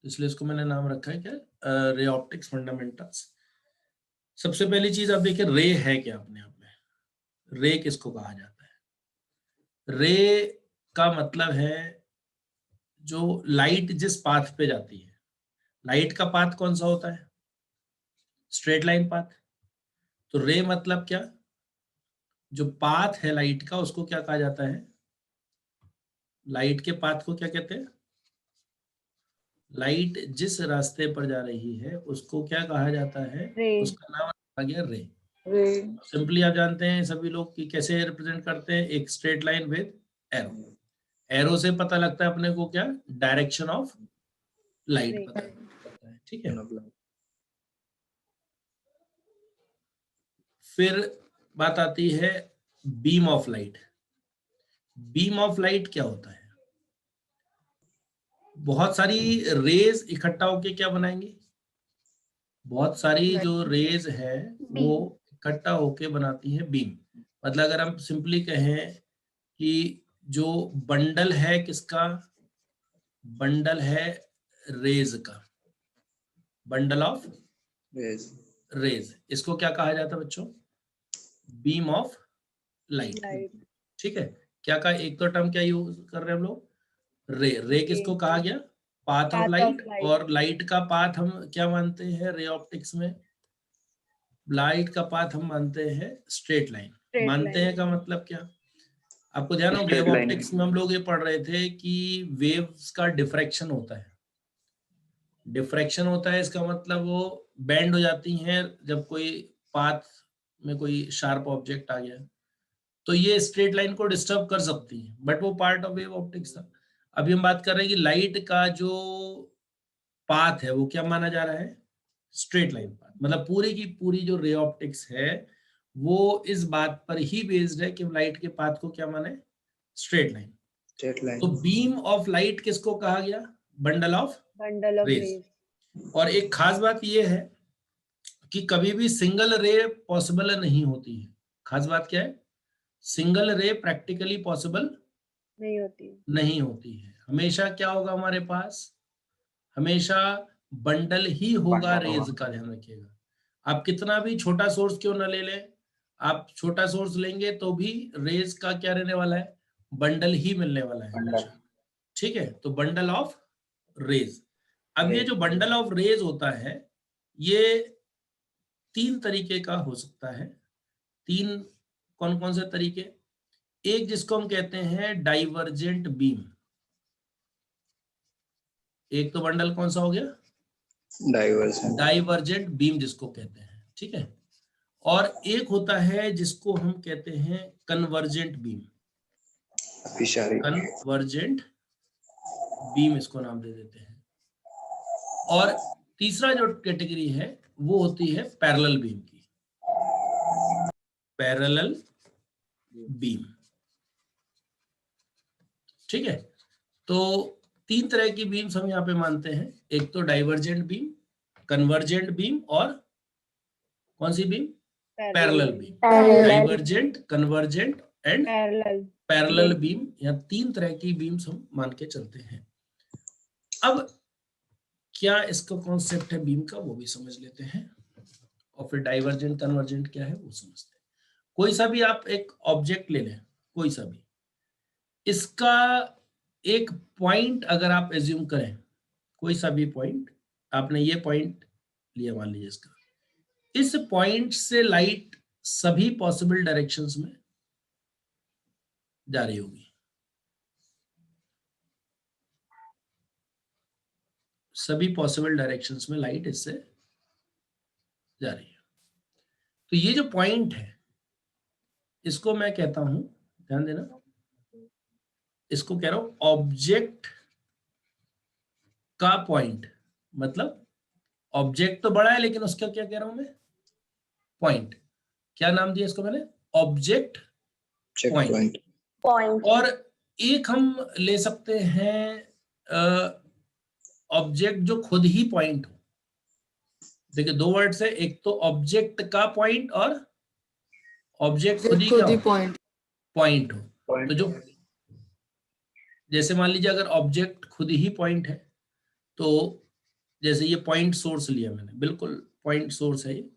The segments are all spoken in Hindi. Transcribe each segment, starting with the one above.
इसलिए इसको मैंने नाम रखा है क्या, रे ऑप्टिक्स फंडामेंटल्स। सबसे पहली चीज आप देखिए, रे है क्या अपने आप में। रे किसको कहा जाता है? रे का मतलब है जो लाइट जिस पाथ पे जाती है। लाइट का पाथ कौन सा होता है? Straight line path. तो रे मतलब क्या? जो पाथ है लाइट का उसको क्या कहा जाता है? लाइट के पाथ को क्या कहते हैं? लाइट जिस रास्ते पर जा रही है उसको क्या कहा जाता है? रे। उसका नाम आ गया रे। रे। सिंपली आप जानते हैं सभी लोग कि कैसे रिप्रेजेंट करते हैं, एक straight line with arrow. Arrow से पता लगता है अपने को क्या, डायरेक्शन ऑफ लाइट पता लगता है, ठीक है। फिर बात आती है beam of light. Beam of light क्या होता है? बहुत सारी रेज इकट्ठा होके क्या बनाएंगे? बहुत सारी जो रेज है वो इकट्ठा होके बनाती है बीम। मतलब अगर हम सिंपली कहें कि जो बंडल है किसका, बंडल है रेज का, बंडल ऑफ रेज, इसको क्या कहा जाता है बच्चों? Beam of light. ठीक है। क्या कहा, एक तो टर्म क्या यूज कर रहे हैं हम लोग, रे। रे किसको कहा गया? Path of light. और लाइट का पाथ हम क्या मानते हैं रे ऑप्टिक्स में? लाइट का पाथ हम मानते हैं स्ट्रेट लाइन। मानते हैं का मतलब क्या? आपको ध्यान हो वेव ऑप्टिक्स में हम लोग ये पढ़ रहे थे कि वेव्स का डिफ्रैक्शन होता है। डिफ्रैक्शन होता है इसका मतलब वो बेंड हो जाती हैं जब कोई पाथ में कोई शार्प ऑब्जेक्ट आ गया, तो ये स्ट्रेट लाइन को डिस्टर्ब कर सकती है, बट वो पार्ट ऑफ वेव ऑप्टिक्स था। अभी हम बात कर रहे हैं कि लाइट का जो पाथ है वो क्या माना जा रहा है? Straight line path. मतलब पूरी की पूरी जो रे ऑप्टिक्स है वो इस बात पर ही बेस्ड है कि लाइट के पाथ को क्या माने? Straight line. तो बीम ऑफ लाइट किसको कहा गया? Bundle of rays. और एक खास बात यह है कि कभी भी सिंगल रे पॉसिबल नहीं होती है। खास बात क्या है? सिंगल रे प्रैक्टिकली पॉसिबल नहीं होती है। हमेशा क्या होगा हमारे पास? हमेशा बंडल ही होगा रेज का, ध्यान रखिएगा। आप कितना भी छोटा सोर्स क्यों ना ले लें, आप छोटा सोर्स लेंगे तो भी रेज का क्या रहने वाला है? बंडल ही मिलने वाला है हमेशा। ठीक है, तो बंडल ऑफ रेज। अब ये जो बंडल ऑफ रेज होता है ये 3 तरीके का हो सकता है। 3 कौन कौन से तरीके? एक जिसको हम कहते हैं डाइवर्जेंट बीम। एक तो बंडल कौन सा हो गया? डाइवर्जेंट बीम जिसको कहते हैं, ठीक है। और एक होता है जिसको हम कहते हैं कन्वर्जेंट बीम। कन्वर्जेंट बीम इसको नाम दे देते हैं। और तीसरा जो कैटेगरी है वो होती है पैरेलल बीम की। पैरेलल बीम, ठीक है। तो 3 तरह की बीम्स हम यहाँ पे मानते हैं। एक तो डाइवर्जेंट बीम, कन्वर्जेंट बीम और कौन सी beam? Parallel beam. Divergent, convergent and parallel beam, यहाँ 3 तरह की बीम्स हम मान के चलते हैं। अब क्या इसका कॉन्सेप्ट है बीम का वो भी समझ लेते हैं और फिर डाइवर्जेंट कन्वर्जेंट क्या है वो समझते हैं। कोई सा भी आप एक ऑब्जेक्ट ले लें, कोई सा भी, इसका एक पॉइंट अगर आप एज्यूम करें, कोई सा भी पॉइंट, आपने ये पॉइंट लिया मान लीजिए, इसका इस पॉइंट से लाइट सभी पॉसिबल डायरेक्शंस में जा रही होगी। सभी पॉसिबल डायरेक्शंस में लाइट इससे जा रही है। तो ये जो पॉइंट है इसको मैं कहता हूं, ध्यान देना, इसको कह रहा हूं ऑब्जेक्ट का पॉइंट। मतलब ऑब्जेक्ट तो बड़ा है लेकिन उसका क्या कह रहा हूं मैं? पॉइंट। क्या नाम दिया इसको मैंने? Object point. और एक हम ले सकते हैं ऑब्जेक्ट जो खुद ही पॉइंट हो। देखिए 2 वर्ड्स है, एक तो ऑब्जेक्ट का पॉइंट और ऑब्जेक्ट खुद ही पॉइंट हो। तो जो जैसे मान लीजिए अगर ऑब्जेक्ट खुद ही पॉइंट है तो जैसे ये पॉइंट सोर्स लिया मैंने, बिल्कुल पॉइंट सोर्स है ये।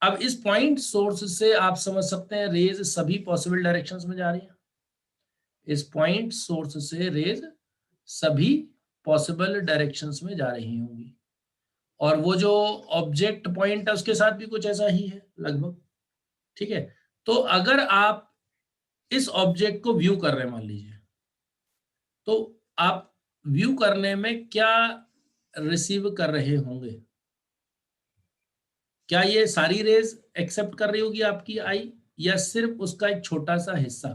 अब इस पॉइंट सोर्स से आप समझ सकते हैं रेज सभी पॉसिबल डायरेक्शंस में जा रही है। इस पॉइंट सोर्स से रेज सभी पॉसिबल डायरेक्शंस में जा रही होंगी, और वो जो ऑब्जेक्ट पॉइंट है उसके साथ भी कुछ ऐसा ही है लगभग, ठीक है। तो अगर आप इस ऑब्जेक्ट को व्यू कर रहे हैं मान लीजिए, तो आप व्यू करने में क्या रिसीव कर रहे होंगे? क्या ये सारी रेज एक्सेप्ट कर रही होगी आपकी आई, या सिर्फ उसका एक छोटा सा हिस्सा?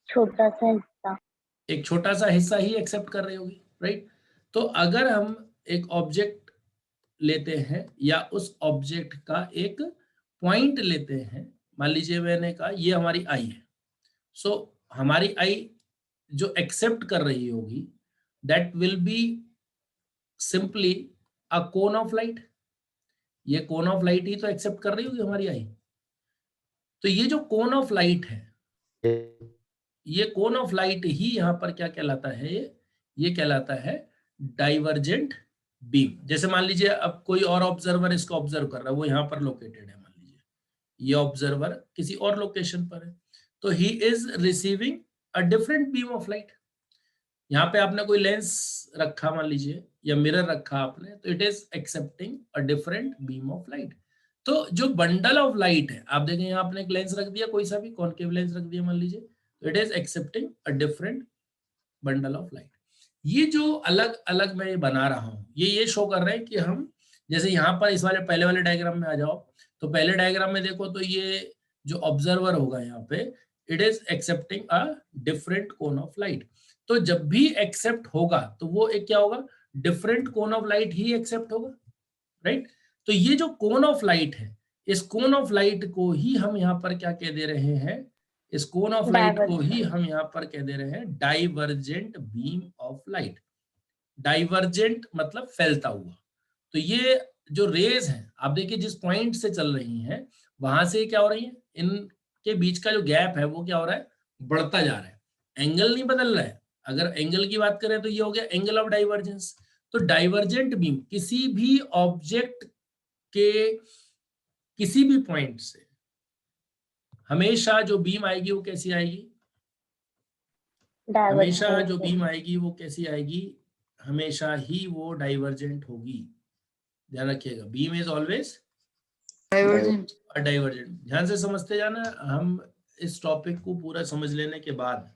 छोटा सा हिस्सा। एक छोटा सा हिस्सा ही एक्सेप्ट कर रही होगी, राइट। तो अगर हम एक ऑब्जेक्ट लेते हैं या उस ऑब्जेक्ट का एक पॉइंट लेते हैं, मान लीजिए मैंने कहा ये हमारी आई है, सो हमारी आई जो एक्सेप्ट कर रही होगी that will be simply a cone of light. ये कोन ऑफ लाइट ही तो एक्सेप्ट कर रही होगी हमारी आई। तो ये जो कोन ऑफ लाइट है, ये कोन ऑफ लाइट ही यहाँ पर क्या कहलाता है? ये कहलाता है डाइवर्जेंट बीम। जैसे मान लीजिए अब कोई और ऑब्जर्वर इसको ऑब्जर्व कर रहा है, वो यहाँ पर लोकेटेड है, मान लीजिए ये ऑब्जर्वर किसी और लोकेशन पर है, तो he is receiving a different beam of light. यहाँ पे आपने कोई लेंस रखा मान लीजिए, या मिरर रखा आपने, तो it is accepting a different beam of light. तो जो बंडल ऑफ लाइट है, आप देखें यहाँ आपने एक लेंस रख दिया, कोई सा भी कॉनकेव लेंस रख दिया मान लीजिए, तो it is accepting a different bundle of light. ये जो अलग अलग मैं बना रहा हूँ, ये शो कर रहे हैं कि हम, जैसे यहाँ पर इस वाले पहले वाले डायग्राम में आ जाओ, तो पहले डायग्राम में देखो तो ये जो ऑब्जर्वर होगा यहाँ पे, it is accepting a different cone of light. तो जब भी एक्सेप्ट होगा तो वो एक क्या होगा? डिफरेंट कोन ऑफ लाइट ही एक्सेप्ट होगा, राइट। तो ये जो कोन ऑफ लाइट है, इस कोन ऑफ लाइट को ही हम यहाँ पर क्या कह दे रहे हैं? इस कोन ऑफ लाइट को ही हम यहाँ पर कह दे रहे हैं divergent beam of light. Divergent मतलब फैलता हुआ। तो ये जो रेज हैं, आप देखिए जिस पॉइंट से चल रही हैं, वहां से क्या हो रही है, इनके बीच का जो गैप है वो क्या हो रहा है? बढ़ता जा रहा है। एंगल नहीं बदल रहा है। अगर एंगल की बात करें तो ये हो गया एंगल ऑफ डाइवर्जेंस। तो डाइवर्जेंट बीम किसी भी ऑब्जेक्ट के किसी भी पॉइंट से हमेशा जो बीम आएगी वो कैसी आएगी? हमेशा जो बीम आएगी वो कैसी आएगी? हमेशा ही वो डाइवर्जेंट होगी। ध्यान रखिएगा, बीम इज ऑलवेज डाइवर्जेंट। ध्यान से समझते जाना। हम इस टॉपिक को पूरा समझ लेने के बाद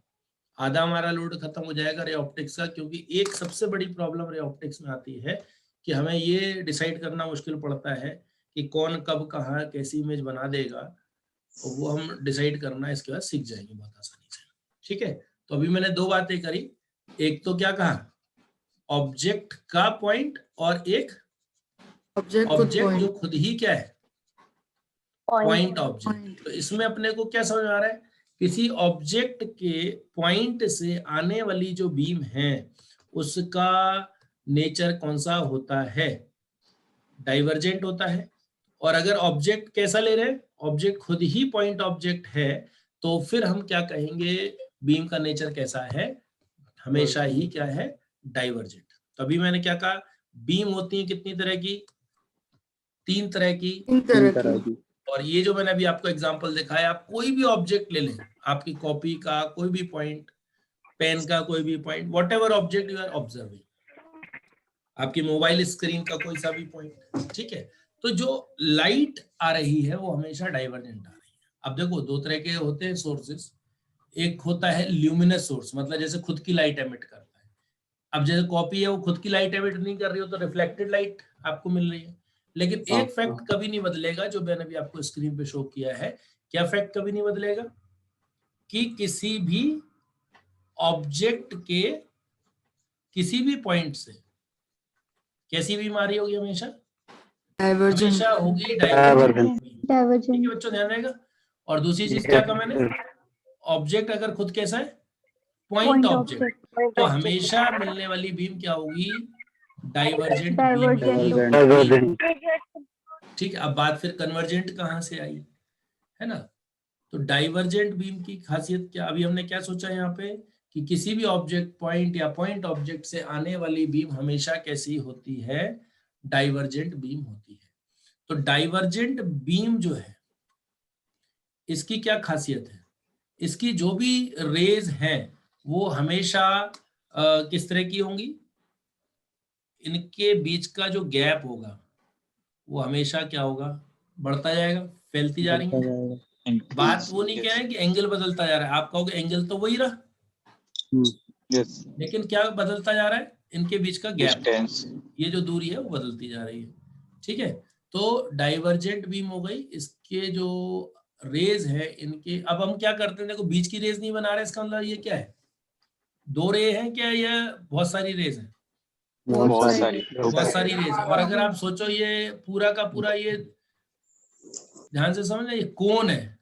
आधा हमारा लोड खत्म हो जाएगा रे ऑप्टिक्स का, क्योंकि एक सबसे बड़ी प्रॉब्लम रे ऑप्टिक्स में आती है कि हमें ये डिसाइड करना मुश्किल पड़ता है कि कौन कब कहाँ कैसी इमेज बना देगा, और वो हम डिसाइड करना इसके बाद सीख जाएंगे बहुत आसानी से, ठीक है। तो अभी मैंने दो बातें करी, एक तो क्या कहा? ऑब्जेक्ट का पॉइंट, और एक ऑब्जेक्ट जो खुद ही क्या है? Point object. तो इसमें अपने को क्या समझ आ रहा है? किसी ऑब्जेक्ट के पॉइंट से आने वाली जो बीम है उसका नेचर कौन सा होता है? डाइवर्जेंट होता है। और अगर ऑब्जेक्ट कैसा ले रहे हैं? ऑब्जेक्ट खुद ही पॉइंट ऑब्जेक्ट है, तो फिर हम क्या कहेंगे? बीम का नेचर कैसा है? हमेशा ही क्या है? डाइवर्जेंट। तो अभी मैंने क्या कहा? बीम होती है कितनी तरह की? तीन तरह की। और ये जो मैंने अभी आपको एग्जांपल दिखाया, आप कोई भी ऑब्जेक्ट ले लें, आपकी कॉपी का कोई भी पॉइंट, पेन का कोई भी point, whatever object you are observing, आपकी मोबाइल स्क्रीन का कोई सा भी पॉइंट, ठीक है। तो जो लाइट आ रही है वो हमेशा डाइवर्जेंट आ रही है। अब देखो दो तरह के होते हैं सोर्सेस। एक होता है ल्यूमिनस सोर्स, मतलब जैसे खुद की लाइट एमिट करता है। अब जैसे कॉपी है वो खुद की लाइट एमिट नहीं कर रही हो, तो रिफ्लेक्टेड लाइट आपको मिल रही है। लेकिन एक फैक्ट कभी नहीं बदलेगा जो मैंने अभी आपको स्क्रीन पे शो किया है। क्या फैक्ट कभी नहीं बदलेगा? कि किसी भी ऑब्जेक्ट के किसी भी पॉइंट से कैसी बीम आ रही होगी? हमेशा होगी डाइवर्जेंट। ठीक है बच्चों, ध्यान रहेगा। और दूसरी चीज क्या कहा मैंने? ऑब्जेक्ट अगर खुद कैसा है? पॉइंट ऑब्जेक्ट, तो हमेशा मिलने वाली बीम क्या होगी? Divergent beam. ठीक है। अब बात फिर कन्वर्जेंट कहाँ से आई, है ना? तो डाइवर्जेंट बीम की खासियत क्या? अभी हमने क्या सोचा यहाँ पे कि कि किसी भी ऑब्जेक्ट पॉइंट या पॉइंट ऑब्जेक्ट से आने वाली बीम हमेशा कैसी होती है, डाइवर्जेंट बीम होती है। तो डाइवर्जेंट बीम जो है इसकी क्या खासियत है, इसकी जो भी रेज हैं वो हमेशा किस तरह की होंगी, इनके बीच का जो गैप होगा वो हमेशा क्या होगा, बढ़ता जाएगा, फैलती जा रही है। बात वो नहीं कह रहे हैं कि एंगल बदलता जा रहा है, आप कहोगे एंगल तो वही रहा, लेकिन क्या बदलता जा रहा है, इनके बीच का गैप, ये जो दूरी है वो बदलती जा रही है। ठीक है, तो डाइवर्जेंट बीम हो गई, इसके जो रेज है इनके, अब हम क्या करते हैं, देखो बीच की रेज नहीं बना रहे, इसका मतलब ये क्या है, दो रे हैं क्या, या बहुत सारी रेज है, बहुत सारी बहुत सारी रेज है। और अगर आप सोचो ये पूरा का पूरा, ये ध्यान से समझना, ये कोन है,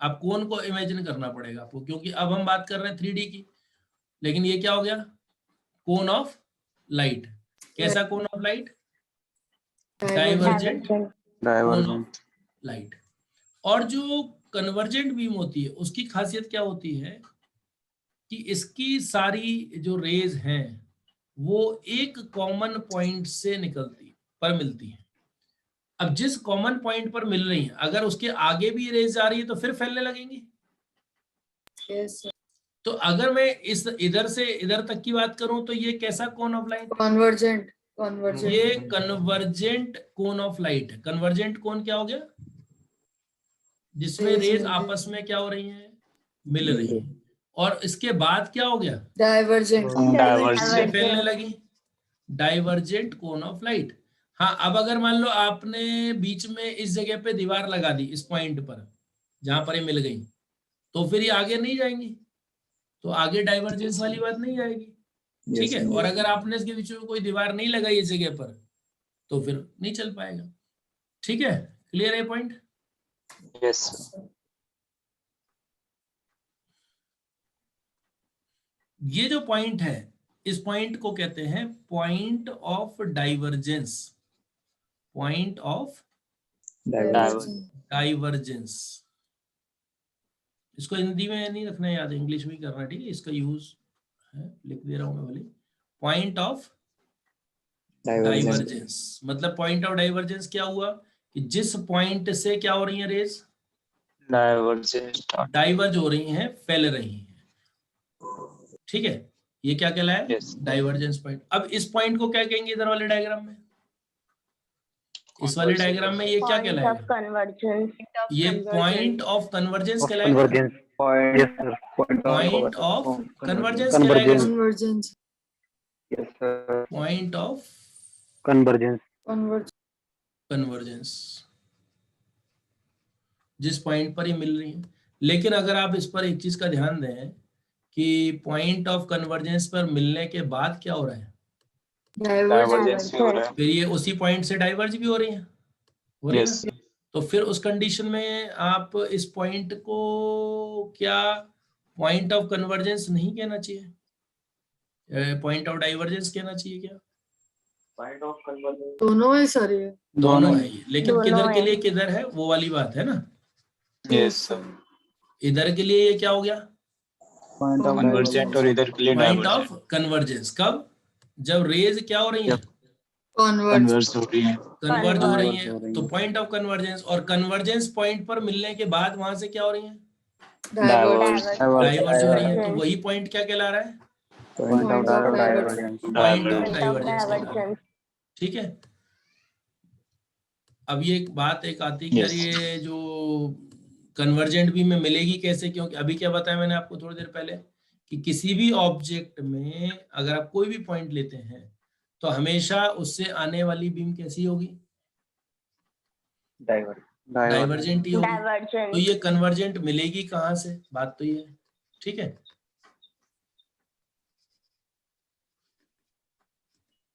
आप कोन को इमेजिन करना पड़ेगा आपको, क्योंकि अब हम बात कर रहे हैं 3D की, लेकिन ये क्या हो गया, कोन ऑफ लाइट। कैसा cone of light, divergent cone of light. और जो कन्वर्जेंट बीम होती है उसकी खासियत क्या होती है कि इसकी सारी जो रेज हैं वो एक कॉमन पॉइंट से निकलती पर मिलती है। अब जिस कॉमन पॉइंट पर मिल रही है, अगर उसके आगे भी रेज जा रही है तो फिर फैलने लगेंगी। तो अगर मैं इस इधर से इधर तक की बात करूं तो ये कैसा कोन ऑफ लाइट, कन्वर्जेंट ये कन्वर्जेंट कोन ऑफ लाइट है। कन्वर्जेंट कोन क्या हो गया, जिसमें रेज आपस में क्या हो रही हैं, मिल रही हैं। और इसके बाद क्या हो गया, डाइवर्जेंट फैलने लगी, डाइवर्जेंट कोन ऑफ लाइट। हाँ, अब अगर मान लो आपने बीच में इस जगह पे दीवार लगा दी, इस पॉइंट पर जहां पर ये मिल गई, तो फिर ये आगे नहीं जाएंगी, तो आगे डाइवर्जेंस वाली बात नहीं आएगी। ठीक है, और अगर आपने इसके बीच में कोई दीवार नहीं लगाई इस जगह पर, तो फिर नहीं चल पाएगा। ठीक है, क्लियर है पॉइंट? यस। ये जो पॉइंट है, इस पॉइंट को कहते हैं point of divergence, point of divergence. इसको हिंदी में नहीं रखना याद, इंग्लिश में करना, ठीक है, इसका यूज है, लिख दे रहा हूं मैं भले, पॉइंट ऑफ डाइवर्जेंस। मतलब पॉइंट ऑफ डाइवर्जेंस क्या हुआ कि जिस पॉइंट से क्या हो रही है रेज, डाइवर्ज हो रही हैं, फैल रही हैं। ठीक है, ये क्या कहलाया, डाइवर्जेंस पॉइंट। अब इस पॉइंट को क्या कहेंगे इधर वाले डायग्राम में, इस वाले डायग्राम में ये क्या कहलाएगा, ये पॉइंट ऑफ कन्वर्जेंस कहलाएगा, पॉइंट ऑफ कन्वर्जेंस कहलाएगा, पॉइंट ऑफ कन्वर्जेंस, जिस पॉइंट पर ये मिल रही है। लेकिन अगर आप इस पर एक चीज का ध्यान दें कि पॉइंट ऑफ कन्वर्जेंस पर मिलने के बाद क्या हो रहा है, डाइवर्जेंस हो रहा है, फिर ये उसी पॉइंट से डाइवर्ज भी हो रही है, हो रही है ना? तो फिर उस कंडीशन में आप इस पॉइंट को क्या पॉइंट ऑफ कन्वर्जेंस नहीं कहना चाहिए, पॉइंट ऑफ डाइवर्जेंस कहना चाहिए क्या? पॉइंट ऑफ कन्वर्जेंस दोनों है सर, ये दोनों है ये, लेकिन दोनों किधर के है। लिए किधर है वो वाली बात है ना। यस सर, इधर के लिए ये क्या हो गया, कन्वर्जेंट, और इधर के लिए पॉइंट डाइवर्जेंट, ऑफ कन्वर्जेंस। कब, जब रेज क्या हो रही है, कन्वर्ज हो रही है, कन्वर्ज हो रही है, तो पॉइंट ऑफ कन्वर्जेंस। और कन्वर्जेंस पॉइंट पर मिलने के बाद वहां से क्या हो रही है, डाइवर्ज हो रही है। तो वही पॉइंट क्या कहला रहा है, पॉइंट ऑफ डाइवर्जेंस। ठीक है, अब ये एक बात एक आती है, Yes. ये जो कन्वर्जेंट भी में मिलेगी कैसे, क्योंकि अभी क्या बताया मैंने आपको थोड़ी देर पहले कि किसी भी ऑब्जेक्ट में अगर आप कोई भी पॉइंट लेते हैं तो हमेशा उससे आने वाली बीम कैसी होगी, डाइवर्जेंट ही होगी। तो ये कन्वर्जेंट मिलेगी कहां से, बात तो ये है। ठीक है,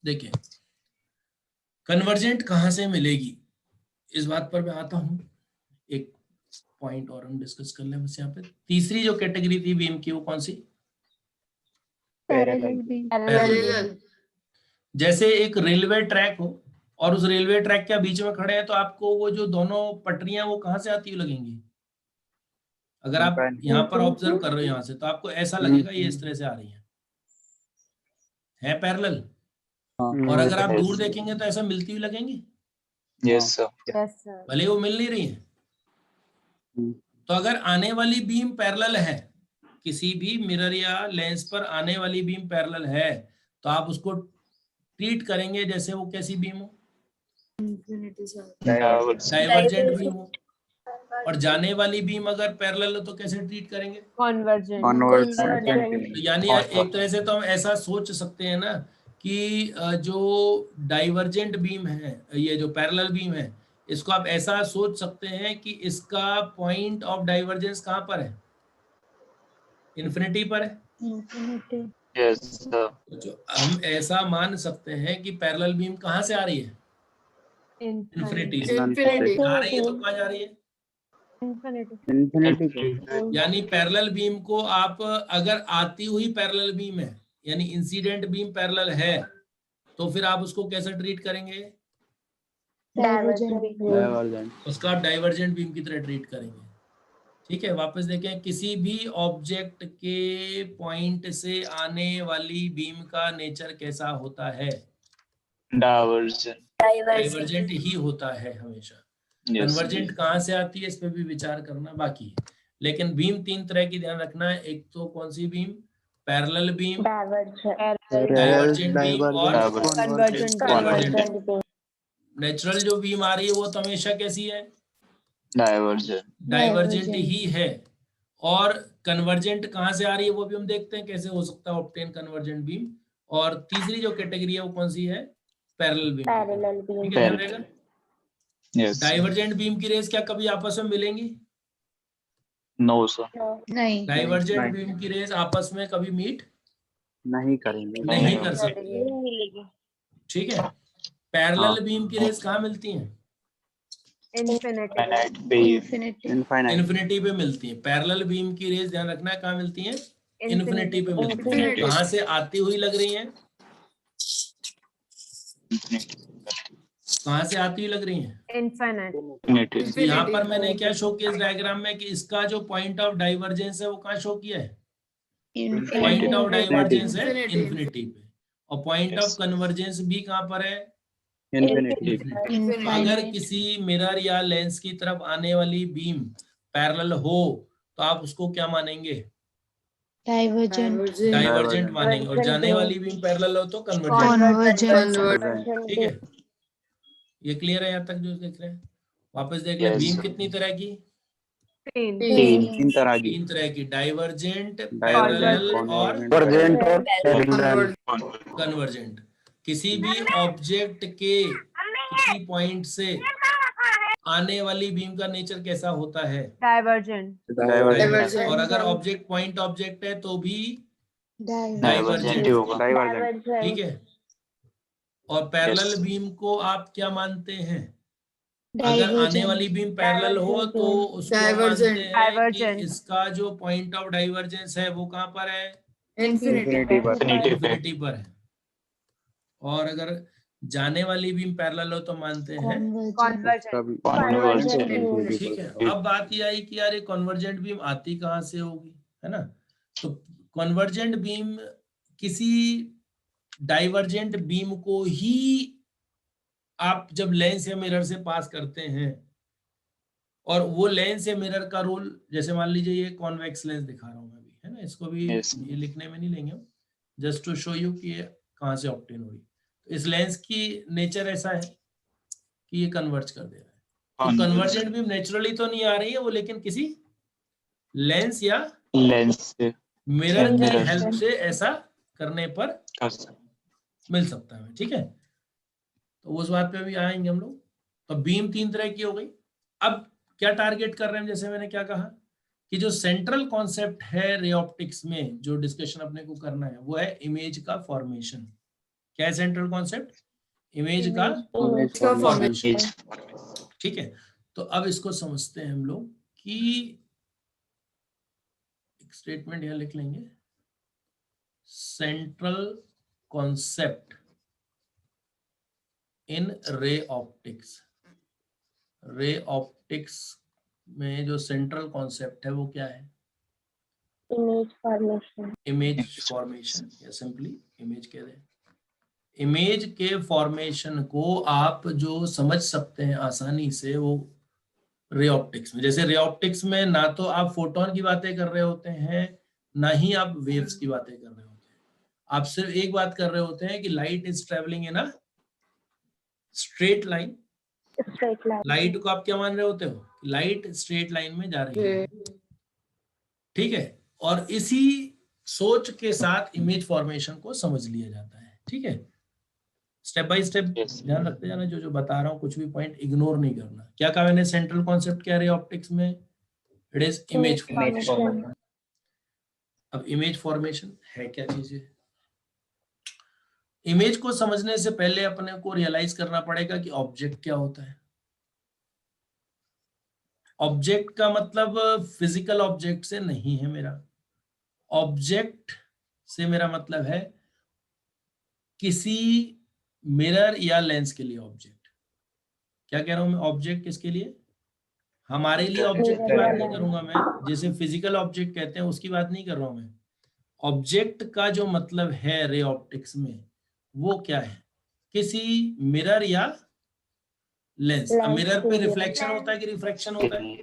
देखिए कन्वर्जेंट कहां से मिलेगी, इस बात पर मैं आता हूं। एक पॉइंट और हम डिस्कस कर लें बस यहाँ पे। तीसरी जो कैटेगरी थी बीम की वो कौन सी, पैरेलल। जैसे एक रेलवे ट्रैक हो और उस रेलवे ट्रैक के बीच में खड़े हैं, तो आपको वो जो दोनों पटरियां वो कहां से आती हुई लगेंगी, अगर आप यहाँ पर ऑब्जर्व कर रहे हो यहाँ से, तो आपको ऐसा लगेगा ये इस तरह से आ रही है पैरेलल। और अगर आप दूर देखेंगे तो ऐसा मिलती हुई लगेंगी, Yes, sir. Yes sir. भले वो मिल नहीं रही है। तो अगर आने वाली बीम पैरेलल है, किसी भी मिरर या लेंस पर आने वाली बीम पैरेलल है, तो आप उसको ट्रीट करेंगे जैसे वो कैसी बीम हो, Infinity sir. डाइवर्जेंट बीम हो। और जाने वाली बीम अगर पैरेलल हो तो कैसे ट्रीट करेंगे? कन्वर्जेंट। तो यानी एक तरह से तो हम ऐसा सोच सकते हैं ना कि जो डाइवर्जेंट बीम है, ये जो पैरेलल बीम है, इसको आप ऐसा सोच सकते हैं कि इसका पॉइंट ऑफ डाइवर्जेंस कहाँ पर है? इन्फिनिटी पर है। इंफिनिटी। Yes, sir. तो जो हम ऐसा मान सकते हैं कि पैरेलल बीम कहाँ से आ रही है? इन्फिनिटी से। Infinity. आ रही है तो कहाँ जा रही है? इंफिनिटी। यानी पैरेलल बीम को आप अगर आती हुई पैरेलल बीम है, यानी इंसिडेंट बीम पैरेलल है, तो फिर आप उसको कैसे ट्रीट करेंगे? डाइवर्जेंट। उसका आप डाइवर्जेंट बीम की तरह ट्रीट करेंगे। ठीक है, वापस देखें, किसी भी ऑब्जेक्ट के पॉइंट से आने वाली बीम का नेचर कैसा होता है? Divergent. डाइवर्जेंट ही होता है हमेशा। Yes. कन्वर्जेंट कहाँ से आती है इस पे भी विचार करना बाकी है। लेकिन बीम तीन तरह की ध्यान रखना है, एक तो कौन सी beam? Parallel beam, divergent beam और कन्वर्जेंट। नेचुरल जो बीम आ रही है वो तो हमेशा कैसी है? Divergent. डाइवर्जेंट ही है। और कन्वर्जेंट कहाँ से आ रही है वो भी हम देखते हैं कैसे हो सकता है ऑब्टेन कन्वर्जेंट बीम। और तीसरी जो कैटेगरी है वो कौन सी है? Parallel beam. ठीक है, ध्यान रहेगा। Yes. डाइवर्जेंट बीम की रेस क्या कभी आपस में मिलेंगी? No, sir. नहीं. डाइवर्जेंट बीम की रेस आपस में कभी मीट नहीं करेंगे। नहीं कर सकती। ठीक है, पैरेलल बीम की रेस कहाँ मिलती हैं? Finite beam. Infinity. Infinite. Infinity पे मिलती हैं। पैरेलल बीम की रेस ध्यान रखना है कहाँ मिलती हैं? इन्फिनिटी पे मिलती हैं। Infinity. कहाँ से आती हुई लग रही हैं? Infinity. कहाँ से आती हुई लग रही हैं? Infinity. तो यहाँ पर मैंने क्या शो किया इस डायग्राम में कि इसका जो पॉइंट ऑफ डाइवर्जेंस है वो कहाँ शो किया है? पॉइंट ऑफ डाइवर्जेंस है Infinity. इन्फिनिटी पे। और पॉइंट ऑफ कन्वर्जेंस भी कहाँ पर है? इनफिनिटी। तो अगर किसी मिरर या लेंस की तरफ आने वाली बीम पैरेलल हो तो आप उसको क्या मानेंगे? डाइवर्जेंट मानेंगे। और जाने वाली बीम पैरेलल हो तो कन्वर्जेंट। ठीक है, ये क्लियर है यहाँ तक जो देख रहे हैं? वापस देख ले, Yes, बीम sir. कितनी तरह की? तीन तरह की। तीन तरह की, डाइवर्जेंट, डाइवर्जेंट, पैरेलल और कन्वर्जेंट और पैरेलल। कन्वर्जेंट। किसी भी ऑब्जेक्ट के किसी पॉइंट से आने वाली बीम का नेचर कैसा होता है? डाइवर्जेंट। और अगर ऑब्जेक्ट पॉइंट ऑब्जेक्ट है तो भी Divergent ही होगा. डाइवर्जेंट। ठीक है। और पैरेलल बीम को आप क्या मानते हैं? अगर आने वाली बीम पैरेलल हो तो उसको Divergent. मानते हैं कि इसका जो पॉइंट ऑफ डाइवर्जेंस है वो कहाँ पर है? Infinity. इनफिनिटी पर। Infinity पे. इन्फिनिटी पर है। और अगर जाने वाली बीम पैरेलल हो तो मानते हैं। Convergent. ठीक है, अब बात ये आई कि यार ये कन्वर्जेंट बीम आती कहाँ से होगी, है ना? तो कन्वर्जेंट बीम किसी डाइवर्जेंट बीम को ही आप जब लेंस या मिरर से पास करते हैं, और वो लेंस या मिरर का रोल, जैसे मान लीजिए ये कॉन्वेक्स लेंस दिखा रहा हूं मैं अभी, है ना? इसको भी Yes. ये लिखने में नहीं लेंगे हम, जस्ट टू शो यू कि ये कहाँ से ऑब्टेन हो रही। तो इस लेंस की नेचर ऐसा है कि ये कन्वर्ज कर दे रहा है। तो कन्वर्जेंट बीम नेचुरली तो नहीं आ रही है वो, लेकिन किसी लेंस या Lens से मिरर की Mirror. हेल्प से ऐसा करने पर कर सकते. मिल सकता है। ठीक है, तो उस बात पे भी आएंगे हम लोग। तो बीम तीन तरह की हो गई। अब क्या टारगेट कर रहे हैं, जैसे मैंने क्या कहा कि जो सेंट्रल कॉन्सेप्ट है रे ऑप्टिक्स में जो डिस्कशन अपने को करना है वो है इमेज का फॉर्मेशन। क्या है सेंट्रल कॉन्सेप्ट? इमेज का फॉर्मेशन। ठीक है, तो अब इसको समझते हैं हम लोग कि एक स्टेटमेंट यहां लिख लेंगे, central concept in ray optics. Ray optics में जो सेंट्रल कॉन्सेप्ट है वो क्या है? Image formation. इमेज फॉर्मेशन, या सिंपली इमेज कह दें। इमेज के फॉर्मेशन को आप जो समझ सकते हैं आसानी से वो रे ऑप्टिक्स में। जैसे रे ऑप्टिक्स में ना तो आप फोटोन की बातें कर रहे होते हैं, ना ही आप वेव्स की बातें कर रहे होते हैं। आप सिर्फ एक बात कर रहे होते हैं कि light is travelling in a straight line. Straight line. Light को आप क्या मान रहे होते हो? लाइट स्ट्रेट लाइन में जा रही है, ठीक है। और इसी सोच के साथ इमेज फॉर्मेशन को समझ लिया जाता है, ठीक है। Step by step Yes. ध्यान रखते जाना, जो जो बता रहा हूँ कुछ भी पॉइंट इग्नोर नहीं करना। क्या कहा मैंने? सेंट्रल कॉन्सेप्ट क्या है ऑप्टिक्स में? It is image formation. अब इमेज फॉर्मेशन है क्या चीज है? इमेज को समझने से पहले अपने को रियलाइज करना पड़ेगा कि ऑब्जेक्ट क्या होता है। ऑब्जेक्ट का मतलब फिजिकल ऑब्जेक्ट से नहीं है मेरा। ऑब्जेक्ट से मेरा मतलब है किसी मिरर या लेंस के लिए ऑब्जेक्ट। क्या कह रहा हूं मैं? ऑब्जेक्ट किसके लिए? हमारे लिए ऑब्जेक्ट की बात नहीं करूंगा मैं, जैसे फिजिकल ऑब्जेक्ट कहते हैं उसकी बात नहीं कर रहा हूं मैं। ऑब्जेक्ट का जो मतलब है रे ऑप्टिक्स में वो क्या है? किसी मिरर या लेंस। अब मिरर पे रिफ्लेक्शन होता है कि रिफ्रैक्शन होता है?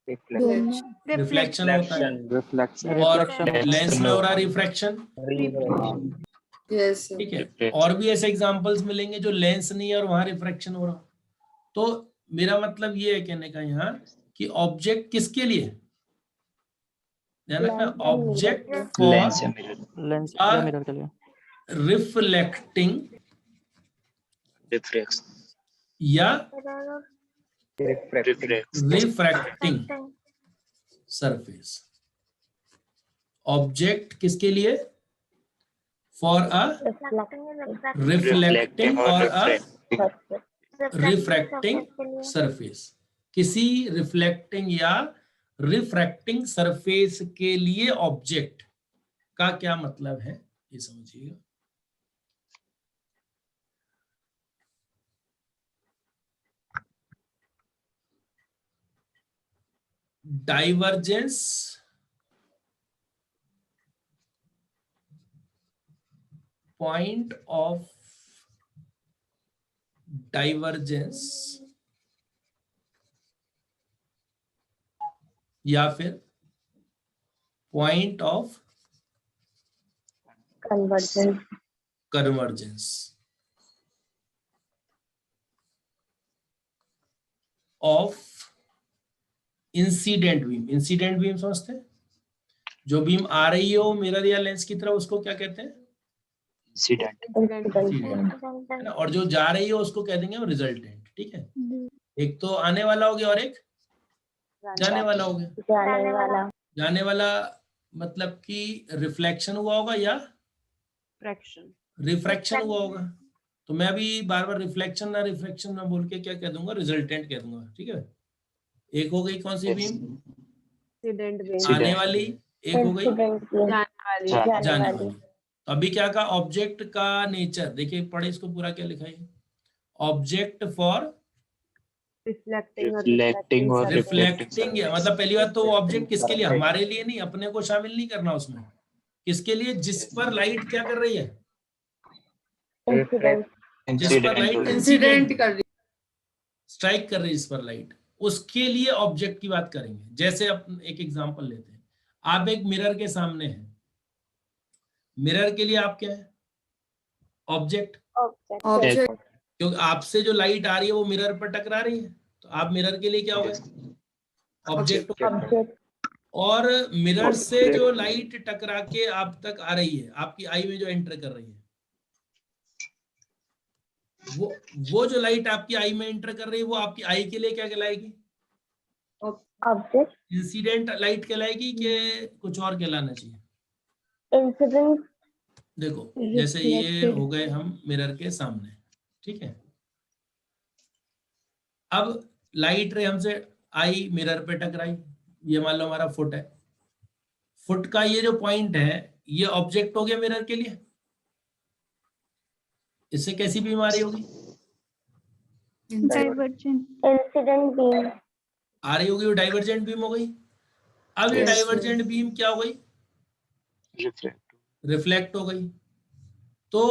रिफ्लेक्शन होता है। Reflection. और Reflection. लेंस में हो रहा रिफ्रैक्शन, Yes. ठीक है। Reflection. और भी ऐसे एग्जांपल्स मिलेंगे जो लेंस नहीं है और वहां रिफ्रैक्शन हो रहा। तो मेरा मतलब ये है कहने का यहाँ कि ऑब्जेक्ट किसके लिए? ध्यान रखना, ऑब्जेक्ट Lens फॉर या mirror. Lens या mirror के लिए. Reflecting Reflection. या Reflection. Refracting surface. ऑब्जेक्ट किसके लिए? फॉर अ रिफ्लेक्टिंग or और अ refracting. Refracting surface. किसी रिफ्लेक्टिंग या रिफ्रैक्टिंग सरफेस के लिए ऑब्जेक्ट का क्या मतलब है ये समझिएगा। डाइवर्जेंस पॉइंट ऑफ डाइवर्जेंस या फिर point of convergence. Convergence of incident beam. Incident beam समझते हैं? जो बीम आ रही हो मिरर या लेंस की तरफ उसको क्या कहते हैं? Incident. इंसिडेंट, है ना। और जो जा रही हो उसको कह देंगे रिजल्टेंट, ठीक है। एक तो आने वाला हो गया और एक जाने वाला हो गया। जाने वाला। जाने वाला मतलब कि रिफ्लेक्शन हुआ होगा या रिफ्रैक्शन हुआ होगा। तो मैं अभी बार बार रिफ्लेक्शन ना रिफ्रैक्शन ना बोल के क्या कह दूंगा? रिजल्टेंट कह दूंगा, ठीक है। एक हो गई कौन सी बीम? आने वाली। एक हो गई जाने वाली। तो अभी क्या कहा? ऑब्जेक्ट का नेचर देखिए, पढ़े इसको पूरा, क्या लिखा है? Object for Reflecting or reflecting, reflecting. मतलब पहली बात तो ऑब्जेक्ट किसके लिए? हमारे लिए नहीं, अपने को शामिल नहीं करना उसमें। किसके लिए? जिस पर लाइट क्या कर रही है? जिस पर लाइट इंसिडेंट कर रही, स्ट्राइक कर रही है, इस पर लाइट, उसके लिए ऑब्जेक्ट की बात करेंगे। जैसे अपन एक एग्जांपल लेते हैं, आप एक मिरर के सामने हैं। मिरर के लिए आप क्या है? ऑब्जेक्ट। Object. क्योंकि आपसे जो लाइट आ रही है वो मिरर पर टकरा रही है, तो आप मिरर के लिए क्या हो गए? ऑब्जेक्ट। और मिरर से जो लाइट टकरा के आप तक आ रही है, आपकी आई में जो एंटर कर रही है, वो जो लाइट आपकी आई में एंटर कर रही है वो आपकी आई के लिए क्या कहलाएगी? ऑब्जेक्ट। इंसिडेंट लाइट कहलाएगी कि कुछ और कहलाना चाहिए? इंसिडेंट। देखो जैसे ये हो गए हम मिरर के सामने, ठीक है। अब लाइट रे हमसे आई, मिरर पे टकराई, ये मान लो हमारा फुट है। फुट का ये जो पॉइंट है ये ऑब्जेक्ट हो गया मिरर के लिए। इससे कैसी बीम आ रही होगी? Incident. इंसिडेंट बीम, आ रही होगी, वो डाइवर्जेंट बीम हो गई। अब ये Yes. डाइवर्जेंट बीम क्या हो गई, Reflect. रिफ्लेक्ट हो गई। तो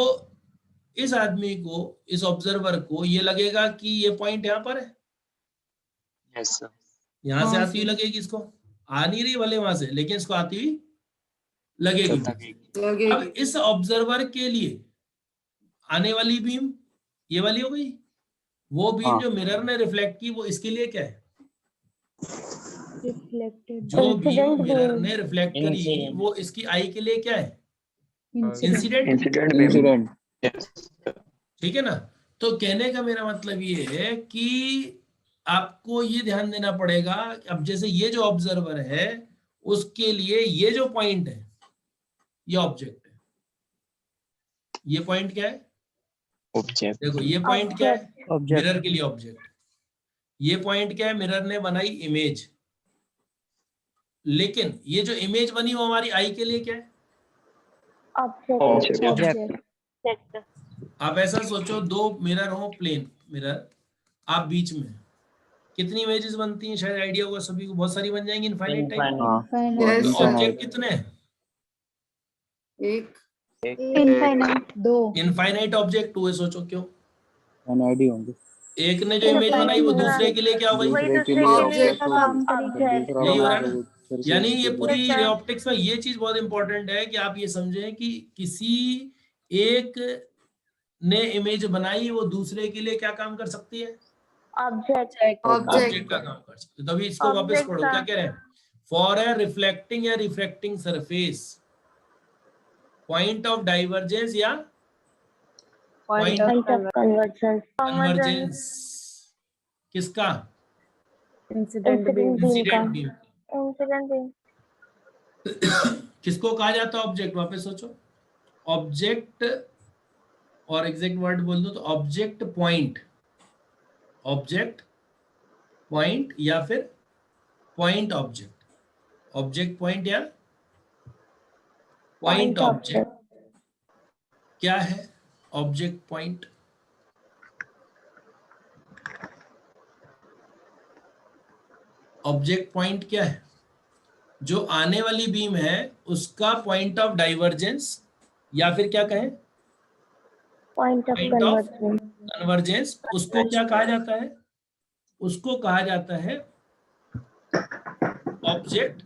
इस आदमी को, इस ऑब्जर्वर को ये लगेगा कि ये पॉइंट यहाँ पर है, Yes, sir. यहाँ से हाँ, आती हुई sir. लगेगी इसको, आ नहीं रही भले वहां से, लेकिन इसको आती हुई लगेगी। अब लगेगी. इस ऑब्जर्वर के लिए आने वाली बीम ये वाली हो गई, वो बीम हाँ। जो मिरर ने रिफ्लेक्ट की वो इसके लिए क्या है, Reflected. जो बीम Incident मिरर beam. ने रिफ्लेक्ट करी Incident. वो इसकी आई के लिए क्या है, Incident. Incident. Incident beam. Yes. ठीक है ना। तो कहने का मेरा मतलब ये है कि आपको ये ध्यान देना पड़ेगा, अब जैसे ये जो ऑब्जर्वर है उसके लिए ये जो पॉइंट है ये ऑब्जेक्ट है, ये पॉइंट क्या है, Object. देखो ये पॉइंट क्या है, ऑब्जेक्ट मिरर के लिए ऑब्जेक्ट। ये पॉइंट क्या है, मिरर ने बनाई इमेज, लेकिन ये जो इमेज बनी वो हमारी आई के लिए क्या है, ऑब्जेक्ट, ऑब्जेक्ट आप ऐसा सोचो, दो मिरर हो, प्लेन मिरर, आप बीच में, कितनी इमेजेस बनती हैं, शायद आइडिया होगा सभी को, बहुत सारी बन जाएंगी इनफाइनाइट टाइप। Yes, तो sir. ऑब्जेक्ट कितने हैं, एक, इनफाइनाइट, दो. इनफाइनाइट ऑब्जेक्ट हुए, सोचो क्यों, एनआईडी होंगे। एक ने जो इमेज बनाई वो दूसरे के लिए क्या हो गई, वही दूसरे के लिए Object काम काम करेगी। यही हो रहा है ना। यानी ये पूरी Yes, sir. ऑप्टिक्स में ये चीज बहुत इंपॉर्टेंट है कि आप ये समझें कि किसी एक ने इमेज बनाई वो दूसरे के लिए क्या काम कर सकती है, ऑब्जेक्ट, ऑब्जेक्ट का काम कर सकती है। तभी इसको वापस Object पढ़ो, का- क्या कह रहे हैं, फॉर ए रिफ्लेक्टिंग या refracting surface point of divergence या point point of convergence, convergence किसका, Incident Incident beam. beam. Incident beam. Incident beam, किसको कहा जाता है ऑब्जेक्ट, वापस सोचो, ऑब्जेक्ट, और एग्जैक्ट वर्ड बोल दो तो ऑब्जेक्ट पॉइंट, ऑब्जेक्ट पॉइंट या फिर पॉइंट ऑब्जेक्ट, ऑब्जेक्ट पॉइंट या पॉइंट ऑब्जेक्ट। क्या है ऑब्जेक्ट पॉइंट, ऑब्जेक्ट पॉइंट क्या है, जो आने वाली बीम है उसका पॉइंट ऑफ डाइवर्जेंस या फिर क्या कहें point of point of convergence, convergence, उसको क्या कहा जाता है, उसको कहा जाता है ऑब्जेक्ट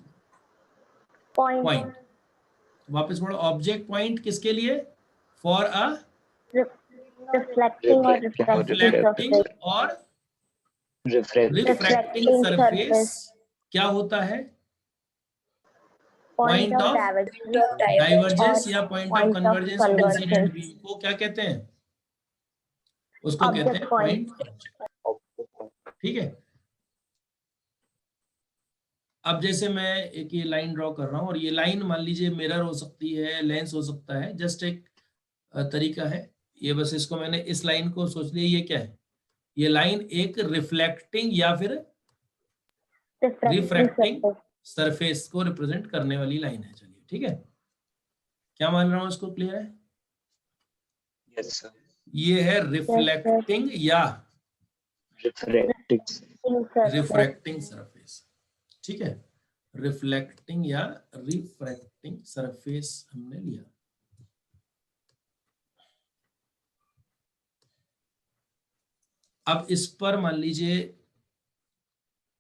पॉइंट, पॉइंट। वापस पढ़ो, ऑब्जेक्ट पॉइंट किसके लिए, फॉर अ रिफ्लेक्टिंग और रिफ्लेक्टिंग और Refract. रिफ्रैक्टिंग सरफेस क्या होता है, पॉइंट ऑफ डाइवर्जेंस या point of point of convergence of incident convergence. Beam को क्या कहते हैं, उसको कहते हैं Object point. पॉइंट। ठीक है। अब जैसे मैं एक ये लाइन ड्रॉ कर रहा हूं और ये लाइन मान लीजिए मिरर हो सकती है, लेंस हो सकता है, जस्ट एक तरीका है ये, बस इसको मैंने इस लाइन को सोच लिया, ये क्या है, ये लाइन एक रिफ्लेक्टिंग या फिर रिफ्रैक्टिंग सरफेस को रिप्रेजेंट करने वाली लाइन है। चलिए ठीक है, क्या मान रहा हूं, इसको क्लियर है, Yes, sir. ये है रिफ्लेक्टिंग या Refracting. Refracting surface. ठीक है, रिफ्लेक्टिंग या रिफ्रैक्टिंग सरफेस हमने लिया। अब इस पर मान लीजिए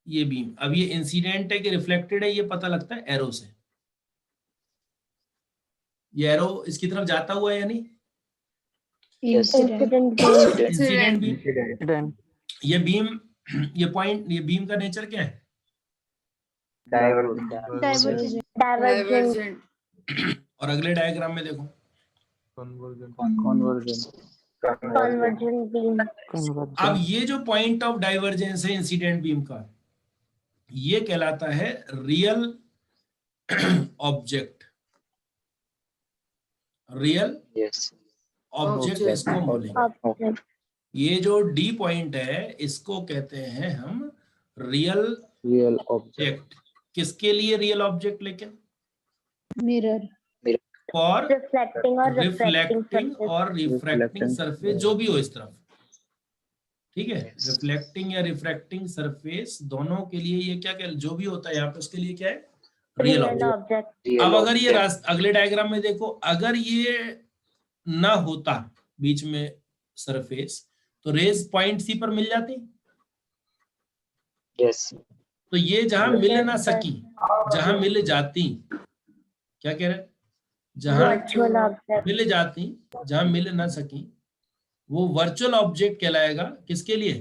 ये बीम, अब ये इंसिडेंट है कि रिफ्लेक्टेड है ये पता लगता है एरो से, ये एरो इसकी तरफ जाता हुआ है या नहीं, Incident. Incident beam, Incident. ये बीम, ये पॉइंट, ये बीम का नेचर क्या है, Divergent. Divergent. और अगले डायग्राम में देखो कन्वर्जेंस Convergent beam. अब ये जो पॉइंट ऑफ डाइवर्जेंस है इंसिडेंट बीम का, ये कहलाता है real object, real Yes. Object Object. इसको बोलेंगे। Object. ये जो डी पॉइंट है इसको कहते हैं हम रियल ऑब्जेक्ट। किसके लिए रियल ऑब्जेक्ट, लेकिन Mirror. फॉर Reflecting और refracting रिफ्लेक्टिंग surface. और रिफ्रैक्टिंग सरफेस जो भी हो इस तरफ। ठीक है। Yes. रिफ्लेक्टिंग या रिफ्रैक्टिंग सरफेस दोनों के लिए ये क्या क्या जो भी होता है यहाँ पे उसके लिए क्या है, रियल रियल ऑब्जेक्ट। ऑब्जेक्ट। अब अगर ये अगले डायग्राम में देखो, अगर ये ना होता बीच में सरफेस तो रेज पॉइंट सी पर मिल जाती, Yes. तो ये जहां Yes. मिल ना सकी, जहां मिल जाती, क्या कह रहे, जहां वर्चुअल ऑब्जेक्ट। मिल जाती, जहां मिल ना सकी, वो वर्चुअल ऑब्जेक्ट कहलाएगा। किसके लिए?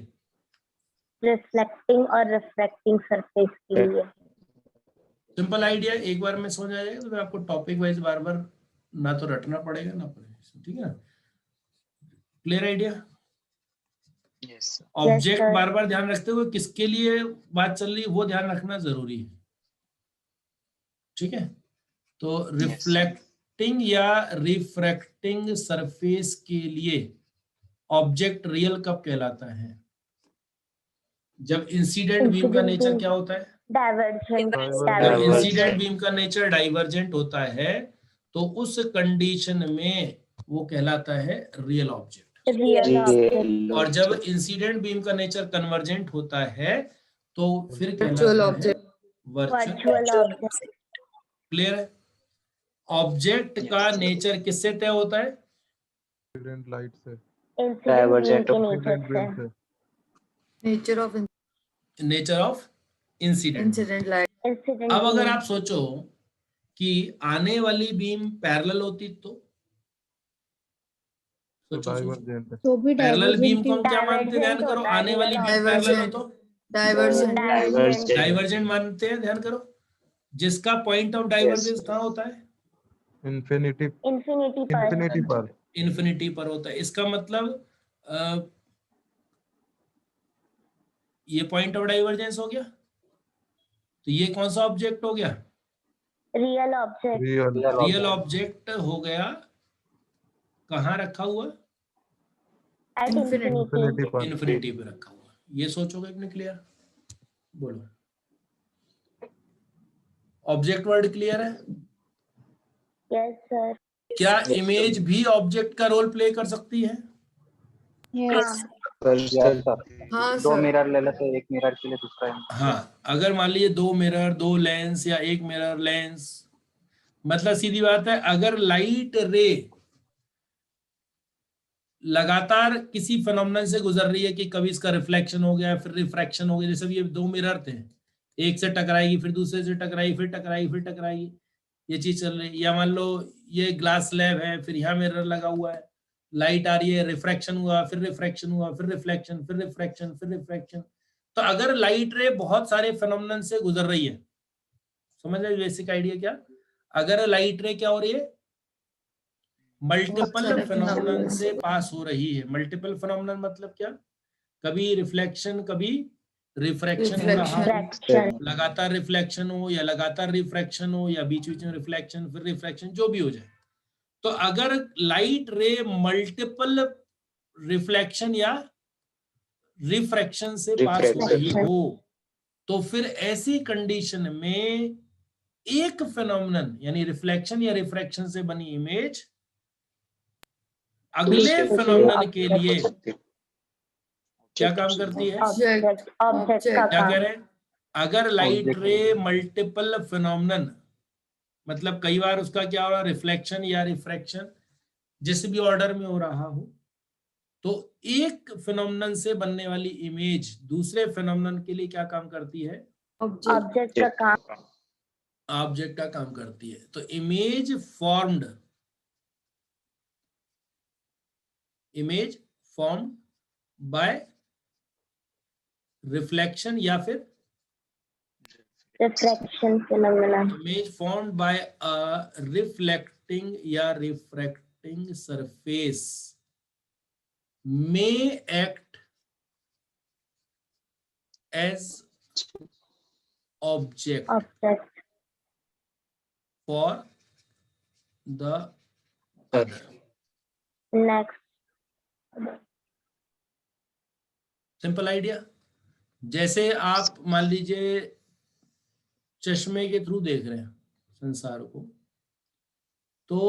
रिफ्लेक्टिंग और रिफ्रैक्टिंग सरफेस के लिए। सिंपल आइडिया, एक बार में समझ आ जाएगा तो फिर आपको टॉपिक वाइज बार बार ना तो रटना पड़ेगा ना पड़ेगा, ठीक है ना। Clear idea? Yes. Object sir. बार बार ध्यान रखते हुए किसके लिए बात चल रही है वो ध्यान रखना जरूरी है, ठीक है। तो रिफ्लेक्टिंग या रिफ्रैक्टिंग सरफेस के लिए ऑब्जेक्ट रियल कब कहलाता है? जब इंसिडेंट बीम का नेचर क्या होता है? डाइवर्जेंट। जब इंसिडेंट बीम का नेचर डाइवर्जेंट होता है तो उस कंडीशन में वो कहलाता है रियल ऑब्जेक्ट। Real object. और जब इंसिडेंट बीम का नेचर कन्वर्जेंट होता है तो फिर वर्चुअल कहलाता है ऑब्जेक्ट। Virtual object. क्लियर है? ऑब्जेक्ट का नेचर किससे तय होता है? इंसिडेंट लाइट से, इंसिडेंट के इंसिडेंट नेचर बीम से। से। Nature of incident. Incident light. Incident. अब अगर आप सोचो कि आने वाली बीम पैरेलल होती तो सोचो, डाइवर्जेंट है। तो भी पैरेलल बीम को हम क्या Divergent मानते हैं? ध्यान करो, होता है, आने वाली बीम real पैरेलल हो तो डाइवर्जेंट। डाइवर्जेंट। डाइवर्जेंट मानते हैं। ध्यान करो, जिसका पॉइंट ऑफ डाइवर्जेंस कहाँ होता है? इन्फिनिटी इंफिनिटी पर। इन्फिनिटी पर। इन्फिनिटी पर होता है। इसका मतलब ये पॉइंट ऑफ डाइवर्जेंस हो गया, तो ये कौन सा ऑब्जेक्ट हो गया? Real object. रियल ऑब्जेक्ट हो गया। कहाँ रखा हुआ? At Infinity. इंफिनिटी। इन्फिनिटी पर। इन्फिनिटी पे रखा हुआ। ये सोचोगे कि नहीं? क्लियर? बोलो, ऑब्जेक्ट वर्ड क्लियर है? Yes sir. क्या इमेज भी ऑब्जेक्ट का रोल प्ले कर सकती है? यस। हाँ दो मिरर ले लेते, एक मिरर के लिए दूसरा। हाँ, अगर मान लीजिए दो मिरर, दो लेंस या एक मिरर लेंस, मतलब सीधी बात है, अगर लाइट रे लगातार किसी फिनोमेनन से गुजर रही है कि कभी इसका रिफ्लेक्शन हो गया फिर रिफ्रैक्शन हो गया, जैसे ये दो मिरर थे, एक से टकराएगी फिर दूसरे से टकराई फिर टकराई फिर टकराएगी, ये चीज चल रही है। या मान लो ये ग्लास स्लैब है, फिर यहाँ मिरर लगा हुआ है, लाइट आ रही है, रिफ्रैक्शन हुआ फिर रिफ्रैक्शन हुआ फिर रिफ्लेक्शन फिर रिफ्रैक्शन फिर रिफ्रैक्शन। तो अगर लाइट रे बहुत सारे फिनोमेनन से गुजर रही है, समझ रहे बेसिक आइडिया क्या? अगर लाइट रे क्या हो रही है, मल्टीपल फिनोमेनन से पास हो रही है। मल्टीपल फिनोमेनन मतलब क्या? कभी रिफ्लेक्शन कभी रिफ्रैक्शन हो रहा हो, लगातार रिफ्लेक्शन हो या लगातार रिफ्रैक्शन हो या बीच बीच में रिफ्लेक्शन फिर रिफ्रैक्शन, जो भी हो जाए। तो अगर लाइट रे मल्टीपल रिफ्लेक्शन या रिफ्रैक्शन से पास हो रही हो तो फिर ऐसी कंडीशन में एक फिनोमेनन यानी रिफ्लेक्शन या रिफ्रैक्शन से बनी इमेज अगले फिनोमेनन के लिए क्या काम करती है? ऑब्जेक्ट का क्या काम। कह रहे हैं? अगर लाइट रे मल्टीपल फिनोमेनन मतलब कई बार उसका क्या हो रहा है, रिफ्लेक्शन या रिफ्रैक्शन जिस भी ऑर्डर में हो रहा हो, तो एक फिनोमेनन से बनने वाली इमेज दूसरे फिनोमेनन के लिए क्या काम करती है? ऑब्जेक्ट का काम। ऑब्जेक्ट का काम करती है। तो इमेज फॉर्म्ड बाय रिफ्लेक्शन या फिर refraction phenomenon. Image formed by a reflecting या refracting surface may act as object object. for the other. Next. Simple idea. जैसे आप मान लीजिए चश्मे के थ्रू देख रहे हैं संसार को, तो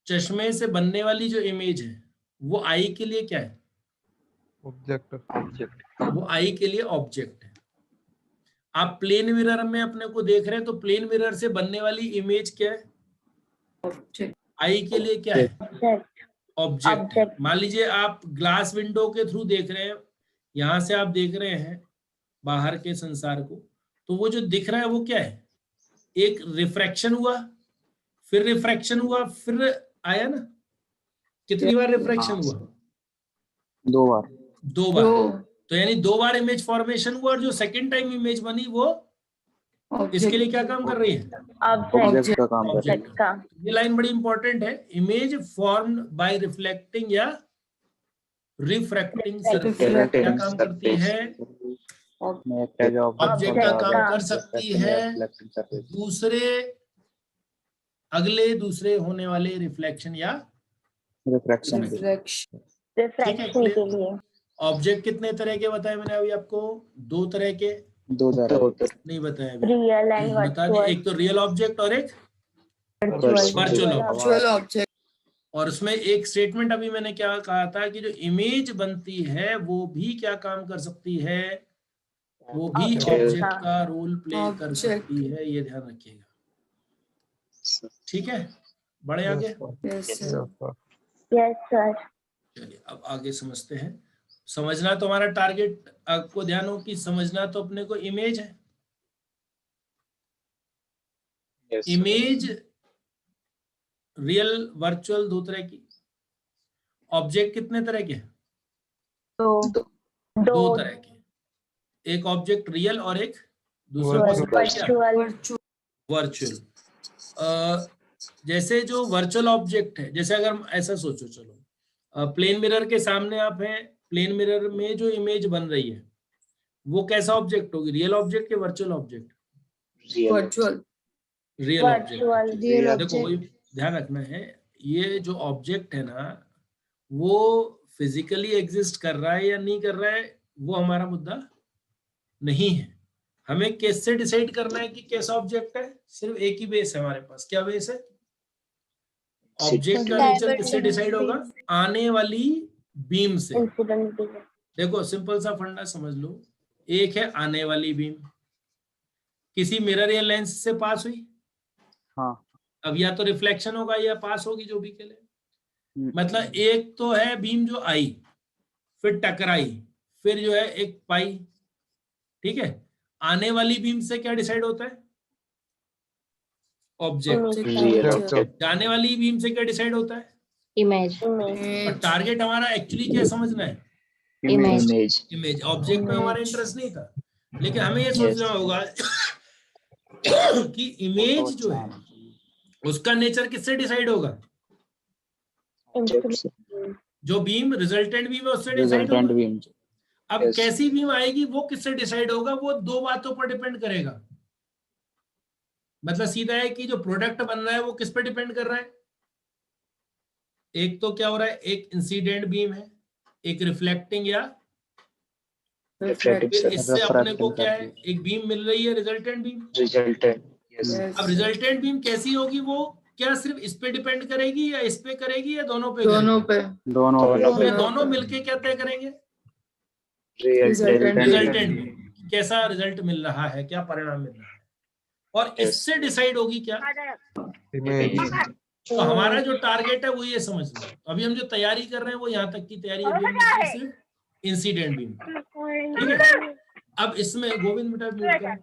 चश्मे से बनने वाली जो इमेज है वो आई के लिए क्या है? ऑब्जेक्ट ऑब्जेक्ट वो आई के लिए ऑब्जेक्ट है। आप प्लेन मिरर में अपने को देख रहे हैं तो प्लेन मिरर से बनने वाली इमेज क्या है? Object. आई के लिए क्या है? ऑब्जेक्ट ऑब्जेक्ट है। Object. मान लीजिए आप ग्लास विंडो के थ्रू देख रहे हैं, यहां से आप देख रहे हैं बाहर के संसार को, तो वो जो दिख रहा है वो क्या है? एक रिफ्रैक्शन हुआ, फिर रिफ्रैक्शन हुआ, फिर आया ना। कितनी बार रिफ्रैक्शन हुआ? 2 बार 2 बार। दो तो यानी 2 बार इमेज फॉर्मेशन हुआ, और जो सेकंड टाइम इमेज बनी वो इसके लिए क्या काम कर रही है? ऑब्जेक्ट ऑब्जेक्ट का काम कर ऑब्जेक्ट का ये लाइन बड़ी इंपॉर्टेंट है। इमेज फॉर्म्ड बाय रिफ्लेक्टिंग या रिफ्रैक्टिंग सरफेस क्या काम करती है? ऑब्जेक्ट का काम कर सकती है दूसरे होने वाले रिफ्लेक्शन या रिफ्रैक्शन reflection. रिफ्रैक्शन के लिए ऑब्जेक्ट कितने तरह के बताए मैंने अभी आपको? 2 तरह के 2 तरह नहीं बताया अभी, रियल एंड बता दिए। वर्चुअल एक तो रियल ऑब्जेक्ट और एक वर्चुअल ऑब्जेक्ट। Virtual object. और उसमें एक स्टेटमेंट अभी मैंने क्या कहा था कि जो इमेज बनती है वो भी क्या काम कर सकती है? वो भी ऑब्जेक्ट का रोल प्ले कर Object. सकती है, ये ध्यान रखिएगा। ठीक है, बढ़े आगे। Yes, sir. यस सर चलिए अब आगे समझते हैं। समझना तो हमारा टारगेट, आपको ध्यान हो कि समझना तो अपने को इमेज है। इमेज रियल वर्चुअल 2 तरह की, ऑब्जेक्ट कितने तरह के? दो 2 तरह के। एक ऑब्जेक्ट रियल और एक दूसरा वर्चुअल वर्चुअल। जैसे जो वर्चुअल ऑब्जेक्ट है, जैसे अगर हम ऐसा सोचो, चलो प्लेन मिरर के सामने आप हैं, प्लेन मिरर में जो इमेज बन रही है वो कैसा ऑब्जेक्ट होगी? रियल ऑब्जेक्ट या virtual object? Virtual. Real object. Real देखो object. वही ध्यान रखना है, ये जो ऑब्जेक्ट है ना वो फिजिकली एग्जिस्ट कर रहा है या नहीं कर रहा है वो हमारा मुद्दा नहीं है। हमें कैसे डिसाइड करना है कि कैसा ऑब्जेक्ट है? सिर्फ एक ही बेस है हमारे पास। क्या बेस है? ऑब्जेक्ट का नेचर किससे डिसाइड होगा? आने वाली बीम से। इंसिडेंट भी है देखो सिंपल सा फंडा समझ लो, एक है आने वाली बीम, किसी मिरर या लेंस से पास हुई, हाँ अब या तो रिफ्लेक्शन होगा या पास होगी, जो भी के लिए। मतलब एक तो है बीम जो आई, फिर टकराई, फिर जो है एक पाई। ठीक है, आने वाली बीम से क्या डिसाइड होता है? ऑब्जेक्ट। जाने वाली बीम से क्या डिसाइड होता है? इमेज और टारगेट हमारा एक्चुअली क्या समझना है? इमेज। ऑब्जेक्ट में हमारा इंटरेस्ट नहीं था, लेकिन हमें ये सोचना होगा कि इमेज जो है उसका नेचर किससे डिसाइड होगा? जो बीम रिजल्टेंट बीम है उससे डिसाइड होगा। अब कैसी बीम आएगी वो किससे डिसाइड होगा? वो 2 बातों पर डिपेंड करेगा। मतलब सीधा है कि जो प्रोडक्ट बन रहा है वो किस पे डिपेंड कर रहा है? एक तो क्या हो रहा है, एक इंसिडेंट बीम है, एक रिफ्लेक्टिंग या फिर इससे अपने को क्या है, एक बीम मिल रही है रिजल्टेंट बीम। अब रिजल्टेंट बीम कैसी होगी? वो क्या सिर्फ इस पे डिपेंड करेगी या इस पे करेगी या दोनों पे? दोनों मिलके क्या तय करेंगे? रिजल्टेंट बीम कैसा रिजल्ट मिल रहा है, क्या परिणाम मिल रहा है, और इससे डिसाइड होगी क्या? इमेज। तो हमारा जो टारगेट है वो ये समझना है। अभी हम जो तैयारी कर रहे हैं वो यहाँ तक की तैयारी है, सिर्फ इंसिडेंट बीम। ठीक है, अब इसमें गोविंद बेटा म्यूट करो।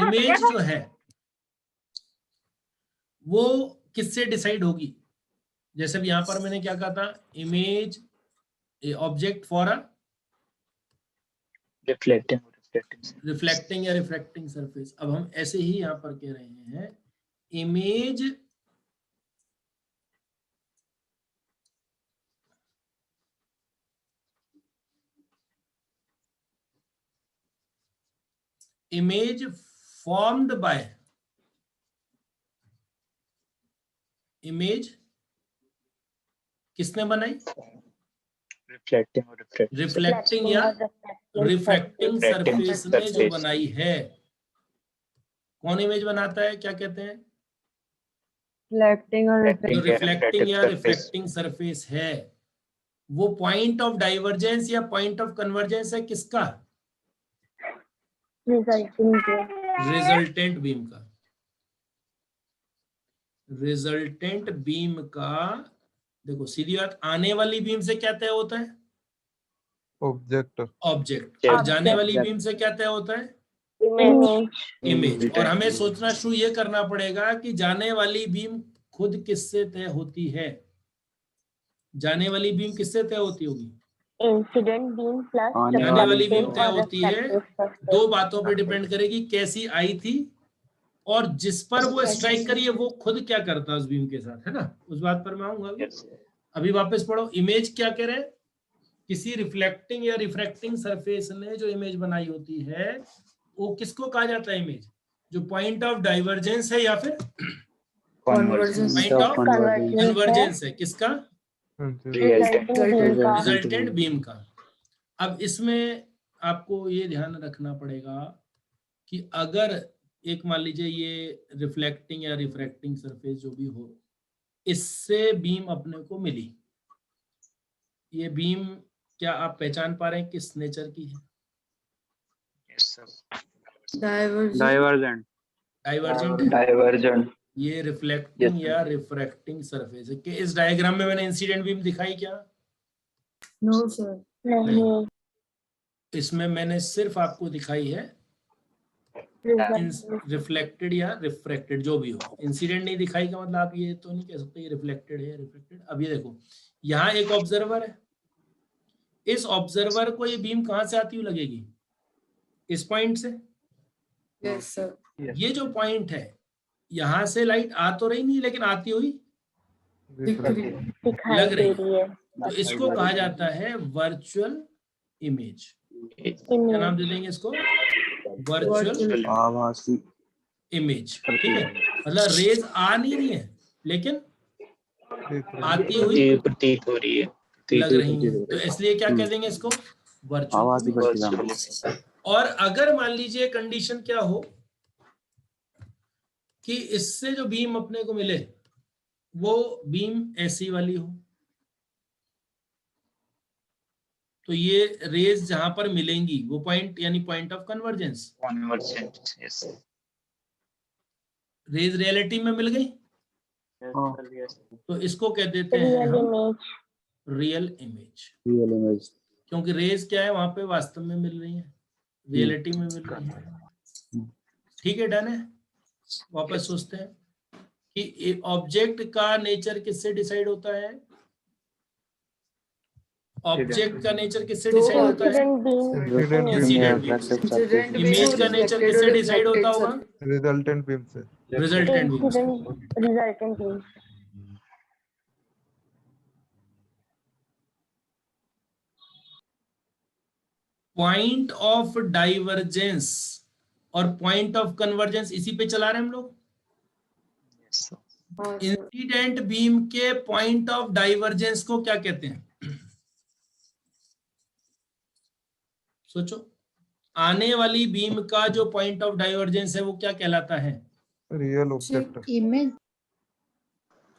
इमेज जो है वो किससे डिसाइड होगी? जैसे अब यहाँ पर मैंने क्या कहा था, image object for a reflecting या रिफ्रैक्टिंग सरफेस। अब हम ऐसे ही यहाँ पर कह रहे हैं, इमेज फॉर्म्ड बाय इमेज किसने बनाई? रिफ्लेक्टिंग या रिफ्रैक्टिंग सरफेस ने जो बनाई है। कौन इमेज बनाता है, क्या कहते हैं? रिफ्लेक्टिंग और जो रिफ्लेक्टिंग या रिफ्रैक्टिंग सरफेस है वो पॉइंट ऑफ डाइवर्जेंस या पॉइंट ऑफ कन्वर्जेंस है किसका? रिजल्टेंट बीम का। रिजल्टेंट बीम का देखो सीधी बात, आने वाली बीम से क्या तय होता है? ऑब्जेक्ट। ऑब्जेक्ट। और जाने वाली बीम से क्या तय होता है? इमेज। और हमें सोचना शुरू ये करना पड़ेगा कि जाने वाली बीम खुद किससे तय होती है? जाने वाली बीम किससे तय होती होगी? इंसिडेंट बीम प्लस जाने वाली बीम तय होती है, दो बातों पे डिपेंड करेगी, कैसी आई थी और जिस पर वो स्ट्राइक करी है वो खुद क्या करता है उस बीम के साथ, है ना? उस बात पर मैं आऊंगा अभी। अभी वापस पढ़ो, इमेज क्या कह रहे हैं? किसी रिफ्लेक्टिंग या रिफ्रैक्टिंग सरफेस ने जो इमेज बनाई होती है वो किसको कहा जाता है इमेज? जो पॉइंट ऑफ डाइवर्जेंस है या फिर पॉइंट ऑफ कन्वर्जेंस है किसका? रिजल्टेंट बीम का। अब इसमें आपको ये ध्यान रखना पड़ेगा कि अगर एक मान लीजिए ये रिफ्लेक्टिंग या रिफ्रैक्टिंग सरफेस जो भी हो, इससे बीम अपने को मिली, ये बीम क्या आप पहचान पा रहे हैं किस नेचर की है? डाइवर्जेंट। डाइवर्जेंट। ये रिफ्लेक्टिंग या रिफ्रैक्टिंग सरफेस है। कि इस डायग्राम में मैंने इंसिडेंट बीम दिखाई क्या? No sir. नहीं। इसमें मैंने सिर्फ आपको दिखाई है रिफ्लेक्टेड या रिफ्रैक्टेड जो भी हो। इंसिडेंट नहीं दिखाई का मतलब आप ये तो नहीं कह सकते ये रिफ्लेक्टेड है या रिफ्रैक्टेड। अब ये देखो, यहाँ एक ऑब्जर्वर है, इस ऑब्जर्वर को ये बीम कहाँ से आती हुई लगेगी? इस पॉइंट से। Yes sir. ये जो पॉइंट है यहाँ से लाइट आ तो रही नहीं लेकिन आती हुई लग रही है, तो इसको कहा जाता है वर्चुअल इमेज। क्या नाम दे देंगे इसको? वर्चुअल आभासी इमेज। ठीक है, मतलब रेज आ नहीं रही है लेकिन आती हुई प्रतीत हो रही है, लग रही है, तो इसलिए क्या कह देंगे इसको? वर्चुअल। और अगर मान लीजिए कंडीशन क्या हो कि इससे जो बीम अपने को मिले वो बीम ऐसी वाली हो, तो ये रेज जहां पर मिलेंगी वो पॉइंट यानी point of convergence. Rays reality में मिल गई तो इसको कह देते हैं हम रियल इमेज। क्योंकि रेज क्या है वहां पे वास्तव में मिल रही है, रियलिटी में मिल रही है। ठीक है, डन है। वापस सोचते हैं कि ऑब्जेक्ट का नेचर किससे डिसाइड होता है? ऑब्जेक्ट का नेचर किससे डिसाइड होता है? Incident beam. इमेज का नेचर किससे डिसाइड होता होगा? रिजल्टेंट बीम से। रिजल्टेंट बीम से। पॉइंट ऑफ डाइवर्जेंस और पॉइंट ऑफ कन्वर्जेंस इसी पे चला रहे हैं हम लोग। इंसिडेंट बीम के पॉइंट ऑफ डाइवर्जेंस को क्या कहते हैं? सोचो, आने वाली बीम का जो पॉइंट ऑफ डाइवर्जेंस है वो क्या कहलाता है? Real object. इमेज।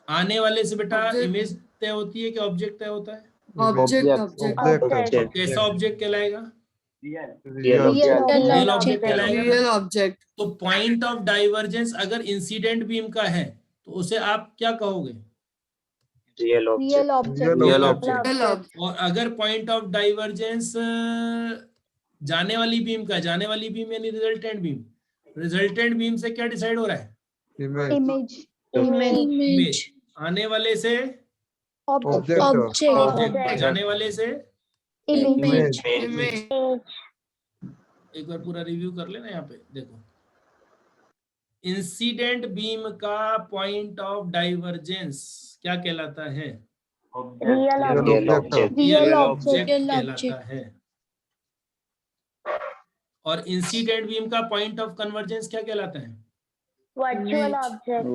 आने वाले से बेटा इमेज तय होती है कि ऑब्जेक्ट तय होता है? ऑब्जेक्ट। कैसा ऑब्जेक्ट कहलाएगा? रियल ऑब्जेक्ट कहलाएगा। Real object. तो पॉइंट ऑफ डाइवर्जेंस अगर इंसिडेंट बीम का है तो उसे आप क्या कहोगे? Real object. और अगर पॉइंट ऑफ डाइवर्जेंस जाने वाली बीम का, जाने वाली बीम यानी रिजल्टेंट बीम, रिजल्टेंट बीम से क्या डिसाइड हो रहा है? इमेज। आने वाले से ऑब्जेक्ट। जाने वाले से इमेज। एक बार पूरा रिव्यू कर लेना। यहाँ पे देखो, इंसिडेंट बीम का पॉइंट ऑफ डाइवर्जेंस क्या कहलाता है? रियल ऑब्जेक्ट कहलाता है। और इंसिडेंट बीम का पॉइंट ऑफ कन्वर्जेंस क्या कहलाता है? Virtual object.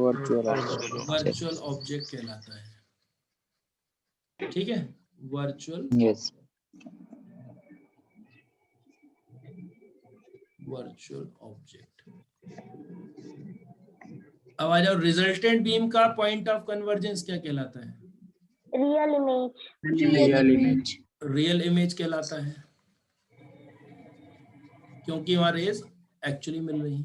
वर्चुअल ऑब्जेक्ट कहलाता है। ठीक है, वर्चुअल ऑब्जेक्ट। अब आ जाओ, रिजल्टेंट बीम का पॉइंट ऑफ कन्वर्जेंस क्या कहलाता है? Real image, Real image. Real image कहलाता है क्योंकि वहां रेज एक्चुअली मिल रही है।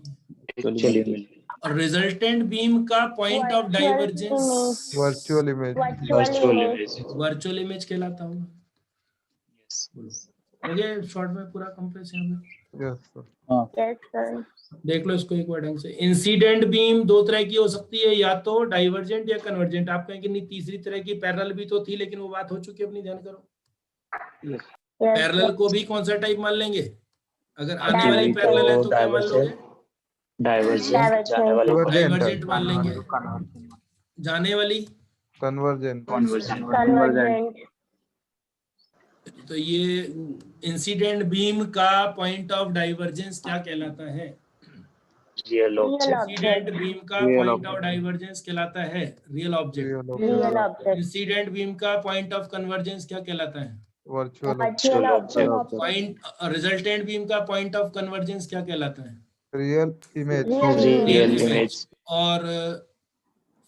Actually, और रिजल्टेंट बीम का point of Virtual divergence Virtual image. virtual image. Virtual image कहलाता होगा। Yes. बोलो, हो गया शॉर्ट में पूरा कंप्रेस यहाँ पे। Yes, sir. यस सर, देख लो इसको एक बार ढंग से। इंसिडेंट बीम दो तरह की हो सकती है, या तो डाइवर्जेंट या कन्वर्जेंट। आप कहेंगे नहीं तीसरी तरह की पैरेलल भी तो थी, लेकिन वो बात हो चुकी है, अपनी ध्यान करो। यस पैरेलल को भी कौन सा टाइप मान लेंगे? अगर आने Divergent. वाली पैरेलल है तो क्या मान लोगे? Divergent. जाने वाले को Divergent. डाइवर्जेंट मान लेंगे। जाने वाली Convergent. convergent. कन्वर्जेंट, तो ये इंसिडेंट बीम का पॉइंट ऑफ डाइवर्जेंस क्या कहलाता है? Real real object. Incident object, beam का Real पॉइंट ऑफ डाइवर्जेंस कहलाता है real object. Real real object. Object, incident beam का पॉइंट ऑफ कन्वर्जेंस क्या कहलाता है? Virtual. Virtual object. Object, point resultant beam का पॉइंट ऑफ कन्वर्जेंस क्या कहलाता है? Real image. Real Real image, image. और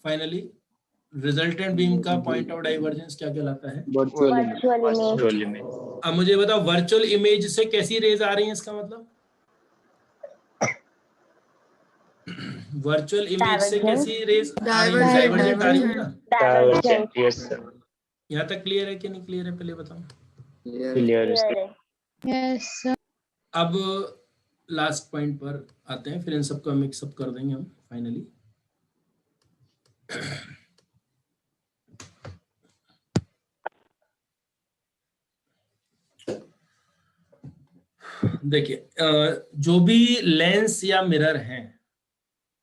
फाइनली रिजल्टेंट बीम का पॉइंट ऑफ डाइवर्जेंस क्या कहलाता है? Virtual image, Virtual image. अब मुझे बताओ वर्चुअल इमेज से कैसी रेज आ रही है, इसका मतलब? वर्चुअल इमेज से कैसी रेज डाइवर्जेंट आ रही है ना? Divergent, Yes, sir. यहाँ तक क्लियर है कि नहीं क्लियर है, पहले बताओ। Clear. Clear is क्लियर है, अब लास्ट पॉइंट पर आते हैं, फिर इन सबको मिक्सअप कर देंगे हम फाइनली। देखिए जो भी लेंस या मिरर हैं,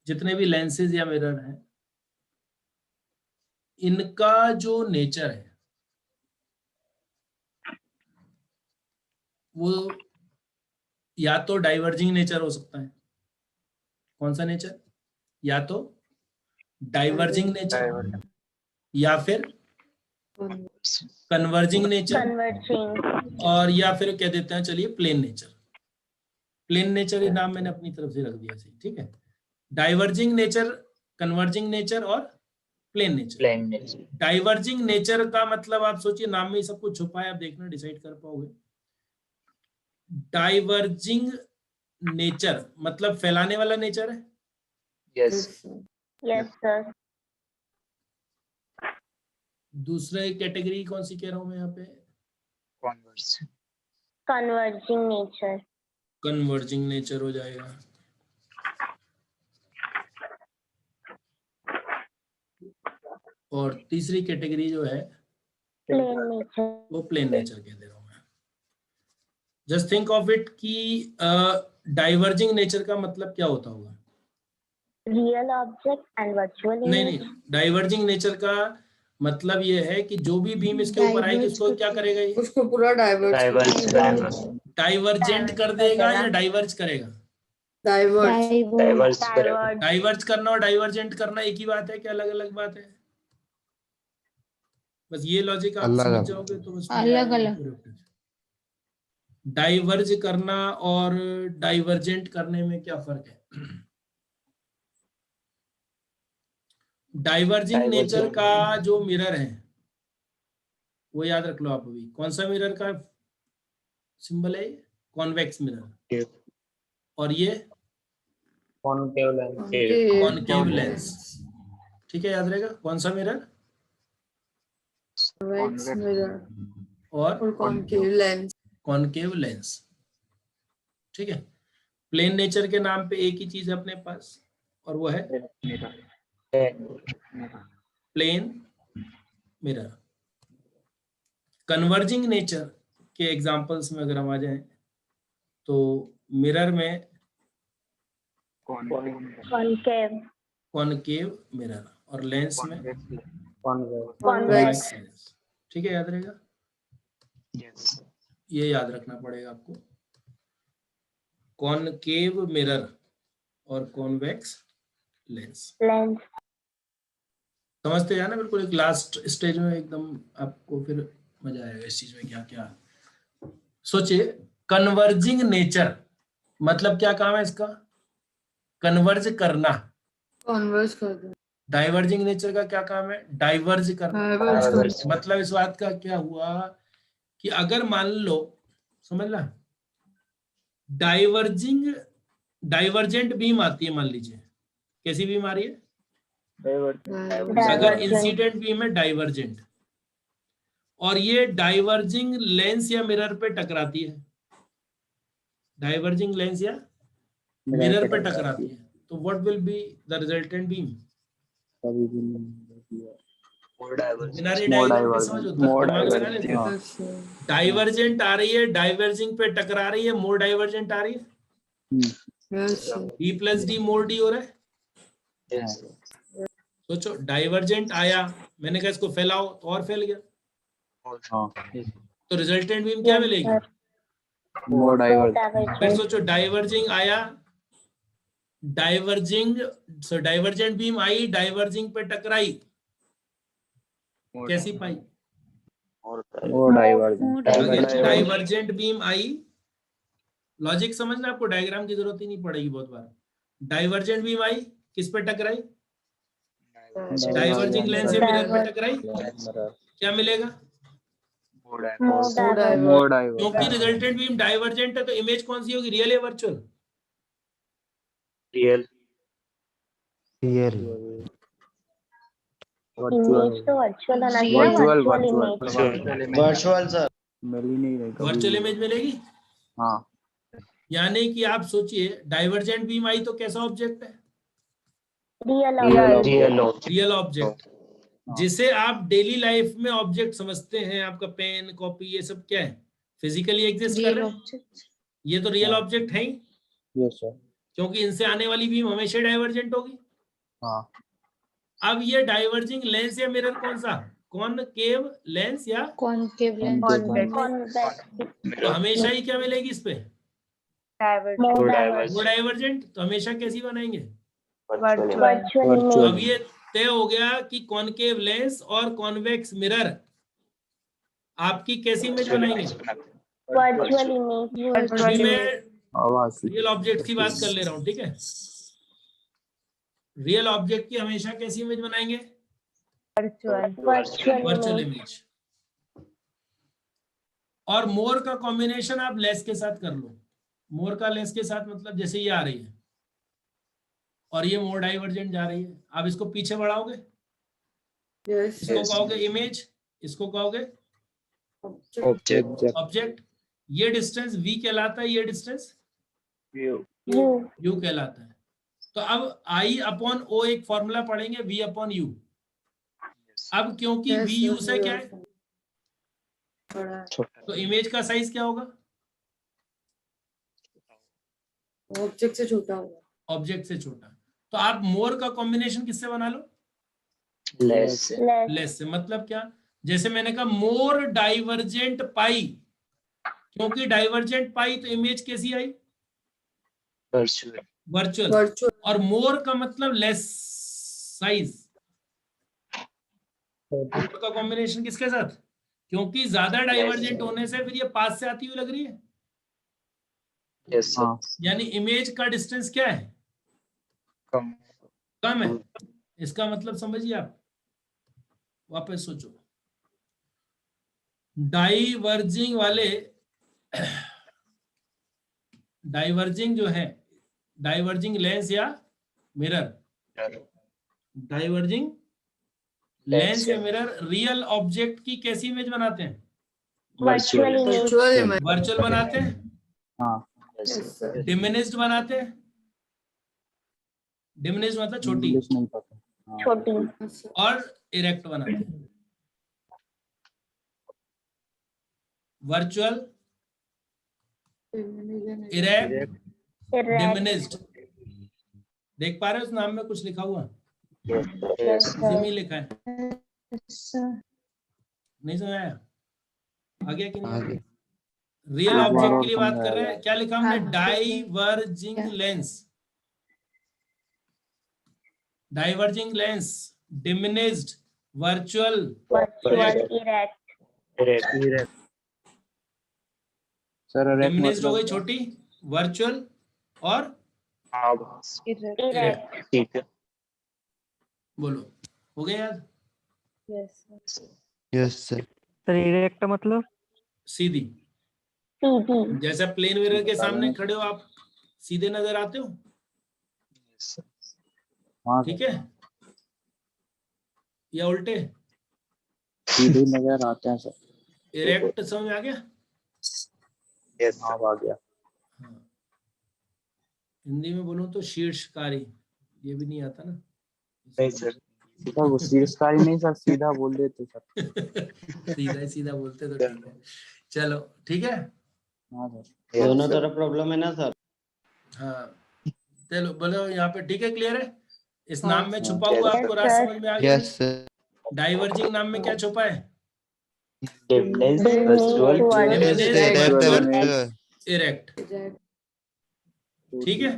जितने भी लेंसेज या मिरर हैं, इनका जो नेचर है वो या तो डाइवर्जिंग नेचर हो सकता है। कौन सा नेचर? या तो डाइवर्जिंग नेचर या फिर कन्वर्जिंग नेचर, कन्वर्जिंग, और या फिर कह देते हैं चलिए प्लेन नेचर। प्लेन नेचर ये नाम मैंने अपनी तरफ से रख दिया सही, ठीक है। डाइवर्जिंग नेचर, कन्वर्जिंग नेचर और plane nature. plain nature. Diverging nature का मतलब आप सोचिए, नाम में ही सब कुछ छुपा है, आप देखना डिसाइड कर पाओगे। डाइवर्जिंग नेचर मतलब फैलाने वाला नेचर है। Yes. यस सर, दूसरे कैटेगरी कौन सी कह रहा हूं मैं यहाँ पे? Converse. Converging nature, converging nature हो जाएगा। और तीसरी कैटेगरी जो है प्लेन नेचर, वो प्लेन नेचर कह दे रहा हूं मैं। जस्ट थिंक ऑफ इट कि डाइवर्जिंग नेचर का मतलब क्या होता होगा? रियल ऑब्जेक्ट एंड वर्चुअल नहीं इमेज, नहीं, डाइवर्जिंग नेचर का मतलब ये है कि जो भी बीम इसके ऊपर आएगी उसको क्या करेगा? ये उसको पूरा Diverge. डाइवर्जेंट कर देगा या डाइवर्ज करेगा? डाइवर्ट Diverge करेगा. डाइवर्ज, डाइवर्ज करना और डाइवर्जेंट करना एक ही बात है क्या अलग अलग बात है? बस ये लॉजिक आप अलग समझ अलग। जाओगे तो बस अलग अलग। डाइवर्ज करना और डाइवर्जेंट करने में क्या फर्क है? Diverging nature Divergent. का जो मिरर है वो याद रख लो आप अभी। कौन सा मिरर का सिंबल है? Convex mirror. और ये कॉनकेव लेंस, कॉनकेव लेंस, ठीक है, याद रहेगा। कौन सा मिरर मिरर और और कॉनकेव लेंस। कॉनकेव लेंस, ठीक है। प्लेन नेचर के नाम पे एक ही चीज है अपने पास और वो है प्लेन मिरर। कन्वर्जिंग नेचर के एग्जांपल्स में अगर हम आ जाएं तो मिरर में कॉनकेव, कॉनकेव मिरर और लेंस में कॉन्वेक्स, कॉन्वेक्स लेंस, ठीक है, याद रहेगा। Yes. ये याद रखना पड़ेगा आपको, कॉनकेव मिरर और कॉन्वेक्स लेंस। लेंस, समझते हैं ना बिल्कुल। एक लास्ट स्टेज में एकदम आपको फिर मजा आएगा इस चीज में। क्या क्या सोचिए, कन्वर्जिंग नेचर मतलब क्या काम है इसका? कन्वर्ज करना, कॉन्वर्स कर दो। डाइवर्जिंग नेचर का क्या काम है? डाइवर्ज करना। डाइवर्ज मतलब इस बात का क्या हुआ कि अगर मान लो, समझ ला, डाइवर्जेंट बीम आती है, मान लीजिए कैसी बीम आ रही है? अगर इंसिडेंट बीम है डाइवर्जेंट, और ये डाइवर्जिंग लेंस या मिरर पे टकराती है, डाइवर्जिंग लेंस या मिरर पे टकराती है, तो what will be the resultant beam? More diverse. बिना रे More डायग्राम divergent. समझ होता है, More दिमाग लगा divergent, लेते हैं। हाँ। डाइवर्जेंट आ रही है, डाइवर्जिंग पे टकरा रही है, मोर डाइवर्जेंट आ रही है, डी प्लस डी मोर डी हो रहा है। Yes. सोचो डाइवर्जेंट आया, मैंने कहा इसको फैलाओ तो और फैल गया, हाँ। तो रिजल्टेंट बीम क्या मिलेगी? More divergent. फिर डाइवर्जेंट सोचो डाइवर्जिंग आया, डाइवर्जेंट बीम आई, डाइवर्जिंग पे टकराई, कैसी पाई? More divergent. डाइवर्जेंट बीम आई, लॉजिक समझना, आपको डायग्राम की जरूरत ही नहीं पड़ेगी बहुत बार। डाइवर्जेंट बीम आई, किस पे टकराई? डाइवर्जिंग लेंस से मिरर पे टकराई, क्या मिलेगा? More diverse. More divergent. क्योंकि रिजल्टेंट बीम डाइवर्जेंट है तो इमेज कौन सी होगी? रियल या वर्चुअल? Real. इमेज तो वर्चुअल होना चाहिए, Virtual, virtual image. Virtual sir. मिल ही नहीं रही कभी। वर्चुअल इमेज मिलेगी। हाँ। यानी कि आप सोचिए डाइवर्जेंट बीम आई तो कैसा ऑब्जेक्ट है? Real Real object. Real object, जिसे आप डेली लाइफ में ऑब्जेक्ट समझते हैं। आपका पेन, कॉपी, ये सब क्या है? फिजिकली एग्जिस्ट कर रहे हैं, ये तो रियल ऑब्जेक्ट है ही, यस सर। क्योंकि इनसे आने वाली बीम हमेशा डाइवर्जेंट होगी। हाँ। अब ये डाइवर्जिंग लेंस या मिरर कौन सा? कॉनकेव लेंस या कॉनकेव लेंस तो हमेशा ही क्या मिलेगी इस पे? More diverse. वो डाइवर्जेंट, तो हमेशा कैसी बनाएंगे? वर्चुअल तो अब इमेज। ये तय हो गया कि कॉनकेव लेंस और कॉन्वेक्स मिरर आपकी कैसी इमेज बनाएंगे? Virtual image. अभी मैं आवाज। रियल ऑब्जेक्ट की बात कर ले रहा हूँ, ठीक है? रियल ऑब्जेक्ट की हमेशा कैसी इमेज बनाएंगे? Virtual image. और मोर का कॉम्बिनेशन आप लेस के साथ कर लो। मोर का लेस के साथ मतलब जैसे ये आ रही है और ये मोर डाइवर्जेंट जा रही है, आप इसको पीछे बढ़ाओगे, इसको कहोगे इमेज, इसको कहोगे Object. ऑब्जेक्ट। ये डिस्टेंस v कहलाता है, ये डिस्टेंस यू u कहलाता है। तो अब I अपॉन O एक फॉर्मूला पढ़ेंगे, v अपॉन u। अब क्योंकि v u से क्या है, तो इमेज का साइज क्या होगा? ऑब्जेक्ट से छोटा होगा। ऑब्जेक्ट से छोटा। तो आप मोर का कॉम्बिनेशन किससे बना लो? Less. लेस से। मतलब क्या? जैसे मैंने कहा मोर डाइवर्जेंट पाई, क्योंकि डाइवर्जेंट पाई तो इमेज कैसी आई? Virtual. वर्चुअल। और मोर का मतलब लेस साइज। मोर का कॉम्बिनेशन किसके साथ? क्योंकि ज्यादा डाइवर्जेंट होने से फिर ये पास से आती हुई लग रही है, Yes. Sir. हाँ। यानी इमेज का डिस्टेंस क्या है? Come. कम है। इसका मतलब समझिए आप, वापस सोचो। डाइवर्जिंग वाले, डाइवर्जिंग जो है, डाइवर्जिंग लेंस या मिरर, डाइवर्जिंग लेंस या मिरर रियल ऑब्जेक्ट की कैसी इमेज बनाते हैं? Virtual image. वर्चुअल बनाते हैं, हाँ। Yes. Sir. डिमिनिश्ड बनाते हैं। डिमिनिश्ड मतलब छोटी, इंग्लिश नहीं पता। हाँ। छोटी। और इरेक्ट बनाते हैं। Virtual, erect, diminished. देख पा रहे हो उस नाम में कुछ लिखा हुआ? Yes. इसी में ही लिखा है, नहीं समझ आया? आ गया कि नहीं आ गया? रियल ऑब्जेक्ट के लिए बात कर रहे हैं, क्या लिखा हमने? Diverging lens, diverging lens, diminished, virtual, erect. Sir diminished हो गई छोटी, वर्चुअल और आभास. इरेक्ट। ठीक है. बोलो, हो गया याद? Yes sir. सर इरेक्ट मतलब सीधी, सीधी। जैसा प्लेन मिरर के सामने खड़े हो आप सीधे नजर आते हो, हाँ ठीक है, या उल्टे? सीधे नजर आते हैं सर। इरेक्ट समझ में आ गया? Yes, हाँ sir. आ गया। हाँ। हिंदी में बोलूं तो शीर्षकारी, ये भी नहीं आता ना। नहीं सर, सर वो शीर्षकारी नहीं सर, सीधा बोल देते सर। सीधा ही सीधा बोलते तो ठीक है। चलो ठीक है। हाँ सर। Yes, दोनों sir. तरफ प्रॉब्लम है ना सर? हाँ चलो बोलो, यहाँ पे ठीक है, क्लियर है? इस हाँ, नाम में छुपा yes, हुआ sir. आपको राज समझ में आ गया? Yes sir. डाइवर्जिंग नाम में क्या छुपा है? Diminish Diminish visual towards Diminish erect, Exact. ठीक है।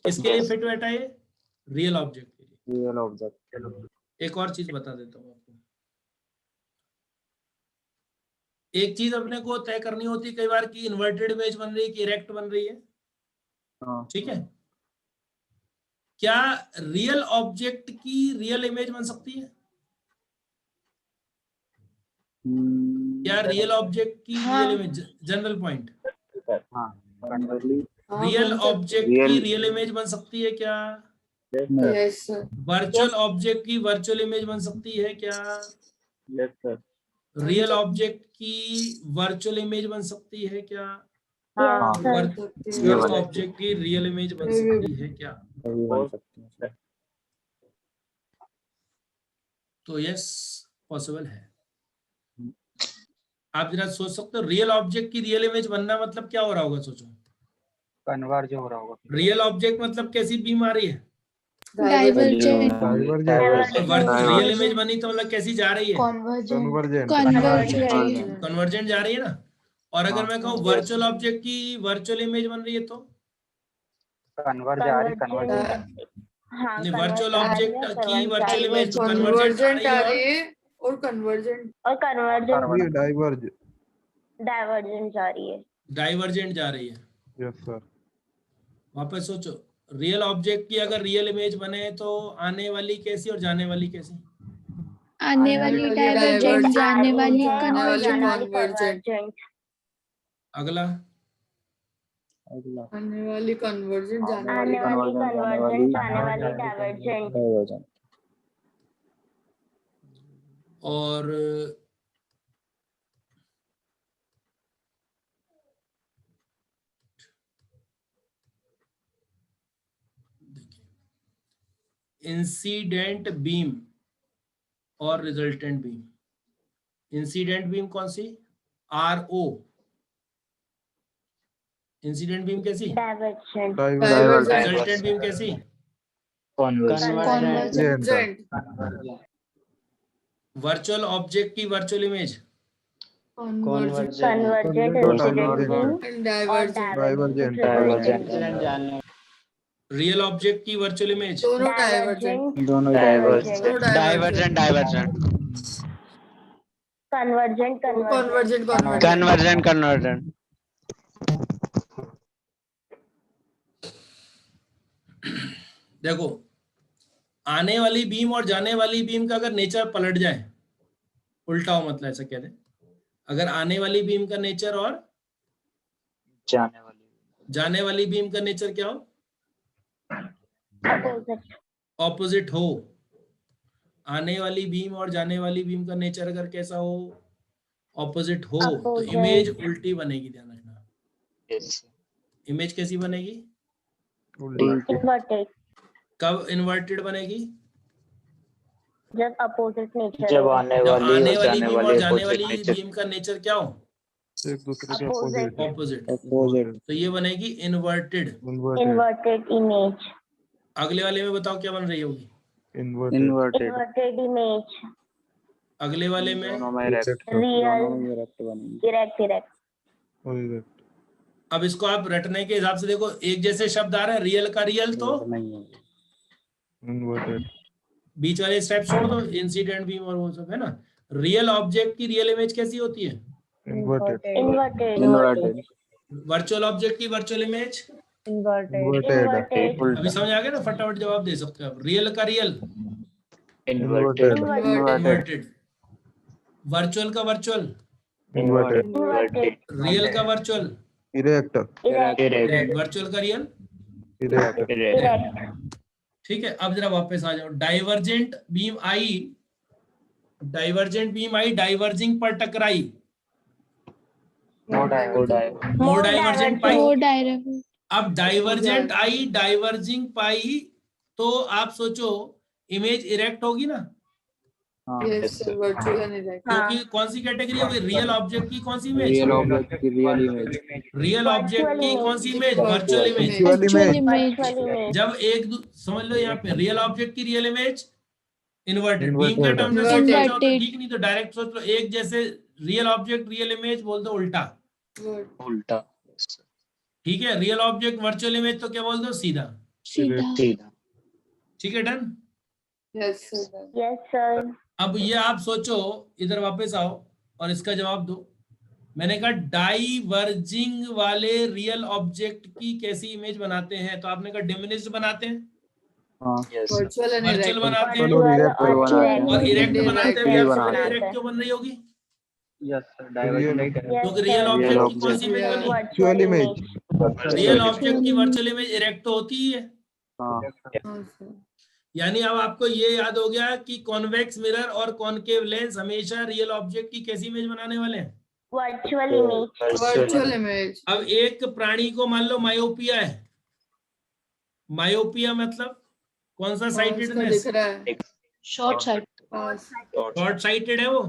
किसके लिए फिट बैठा है? रियल ऑब्जेक्ट के लिए। Real object. एक और चीज बता देता हूँ आपको, एक चीज अपने को तय करनी होती है कई बार कि इन्वर्टेड इमेज बन रही है कि इरेक्ट बन रही है, हाँ ठीक है। क्या रियल ऑब्जेक्ट की रियल इमेज बन सकती है? क्या रियल ऑब्जेक्ट की रियल इमेज? जनरल पॉइंट, हाँ कंट्रोली। हाँ, रियल बन सकती ऑब्जेक्ट Real- की रियल इमेज बन सकती है क्या? है। Yes, sir. वर्चुअल ऑब्जेक्ट की वर्चुअल इमेज बन सकती है क्या? Yes sir. रियल ऑब्जेक्ट की वर्चुअल इमेज बन सकती है क्या? हाँ बन सकती है। वर्चुअल ऑब्जेक्ट की रियल इमेज बन सकती है क्या? सही बन सकती है सर। तो यस, पॉसिबल है। आप जरा सोच सकते हो, रियल ऑब्जेक्ट की रियल इमेज बनना मतलब क्या हो रहा होगा, सोचो। कन्वर्ज हो रहा होगा। रियल ऑब्जेक्ट मतलब कैसी बीम आ रही है? Divergent. रियल इमेज बनी तो मतलब कैसी जा रही है? कन्वर्जेंट कन्वर्जेंट जा रही है ना। और अगर मैं कहूँ वर्चुअल ऑब्जेक्ट की वर्चुअल इमेज बन रही है तो कन्वर्ज आ रही, कन्वर्ज हाँ, नहीं, वर्चुअल ऑब्जेक्ट की वर्चुअल इमेज Convergent आ रही है है और convergent. और कन्वर्जेंट डाइवर्ज। डाइवर्जेंट जा रही है। डाइवर्जेंट जा रही है। Yes sir. वापस सोचो, रियल ऑब्जेक्ट की अगर रियल इमेज बने तो आने वाली कैसी और जाने वाली कैसी? आने वाली divergent, जाने वाली convergent. अगला अगला आने वाली convergent, जाने आने वाली वाली कन्वर्जेंट, जाने वाली डाइवर्जेंट। डाइवर्जेंट। और इंसिडेंट बीम और रिजल्टेंट बीम। इंसिडेंट बीम कौन सी? RO। इंसिडेंट बीम कैसी? डाइवर्जेंट। रिजल्टेंट बीम कैसी? Convergent. वर्चुअल ऑब्जेक्ट की virtual image. Convergent. Convergent incident beam And और divergent. डाइवर्जेंट। रियल ऑब्जेक्ट की वर्चुअल इमेज। दोनों divergent. दोनों डाइवर्जेंट। दोनों divergent. Convergent Convergent. देखो, आने वाली बीम और जाने वाली बीम का अगर नेचर पलट जाए, उल्टा हो, मतलब ऐसा कह दें, अगर आने वाली बीम का नेचर और जाने वाली बीम का नेचर क्या हो? ऑपोजिट हो। आने वाली बीम और जाने वाली बीम का नेचर अगर कैसा हो? ऑपोजिट हो, तो इमेज उल्टी बनेगी, ध्यान रखना। इमेज कैसी बनेगी? इन्वर्टेड। कब इन्वर्टेड बनेगी? जब अपोजिट नेचर जब आने वाली और जाने बीम और वाली जाने वाली opposite nature. बीम का नेचर क्या हो? एक दूसरे के Opposite. अपोजिट। ऑपोजिट। तो ये बनेगी इन्वर्टेड। Inverted image. अगले वाले में बताओ क्या बन रही होगी? Inverted image. अगले वाले में रियल इरेक्ट। अब इसको आप रटने के हिसाब से देखो, एक जैसे शब्द आ रहे हैं, रियल का रियल तो बीच वाले स्टेप छोड़ दो, इंसिडेंट बीम और वो सब है ना। रियल ऑब्जेक्ट की रियल इमेज कैसी होती है? इन्वर्टेड। वर्चुअल ऑब्जेक्ट की वर्चुअल इमेज इन्वर्टेड। अभी समझ आ गया ना, फटाफट जवाब दे सकते हो आप। रियल का रियल Inverted. इन्वर्टेड। वर्चुअल का वर्चुअल, Inverted. Inverted. रियल का वर्चुअल, Erect. Erect. वर्चुअल का रियल। Erect. Erect. ठीक है, अब जरा वापस आ जाओ। डाइवर्जेंट बीम आई, डाइवर्जिंग पर टकराई, मोर डाइवर्जेंट। मोर डाइवर्जेंट पाई। More direct. अब डाइवर्जेंट आई डाइवर्जिंग पाई, तो आप सोचो इमेज इरेक्ट होगी ना, Yes, sir. Virtual and erect. क्योंकि कौन सी कैटेगरी होगी? रियल ऑब्जेक्ट की कौन सी इमेज? रियल ऑब्जेक्ट की रियल इमेज। रियल ऑब्जेक्ट की कौन सी इमेज? Virtual image. Virtual Virtual image. image. Virtual image. जब समझ लो यहाँ पे रियल ऑब्जेक्ट की रियल इमेज इन्वर्टेड, बीम के Inverted. टर्म में सोचना चाहो तो Inverted. ठीक, नहीं तो डायरेक्ट सोच लो। एक जैसे रियल ऑब्जेक्ट रियल इमेज बोल दो उल्टा, उल्टा। ठीक है। रियल ऑब्जेक्ट वर्चुअल इमेज तो क्या बोल दो? सीधा। सीधा. सीधा। ठीक है, done. Yes, sir. Yes, sir. अब ये आप सोचो, इधर वापस आओ और इसका जवाब दो। मैंने कहा डाइवर्जिंग वाले रियल ऑब्जेक्ट की कैसी इमेज बनाते हैं, तो आपने कहा डिमिनिश्ड बनाते हैं, हाँ Yes. Virtual and virtual erect. बनाते हैं Virtual erect और बनाते हैं। erect. और इरेक्ट Direct बनाते हैं। भी आपसे बनाते पहले हैं। इरेक्ट क्यों बन रही होगी? यस सर, डाइवर्जेंट नहीं करेंगे। Yes, क्योंकि sir. रियल ऑब्जेक्ट की कौन सी object. इमेज बनी? Virtual image. image. Real object की वर्चुअल इमेज इरेक्ट तो होती ही है। हाँ हाँ, sir. यानी अब आपको ये याद हो गया कि कॉन्वेक्स मिरर और कॉनकेव लेंस हमेशा रियल ऑब्जेक्ट की कैसी इमेज बनाने वाले हैं? Virtual image. Virtual image. अब एक प्राणी को मान लो मायोपिया है। मायोपिया मतलब कौन सा उसका साइटेडनेस? दिख रहा है। Short sight. Pass. Short sighted है वो,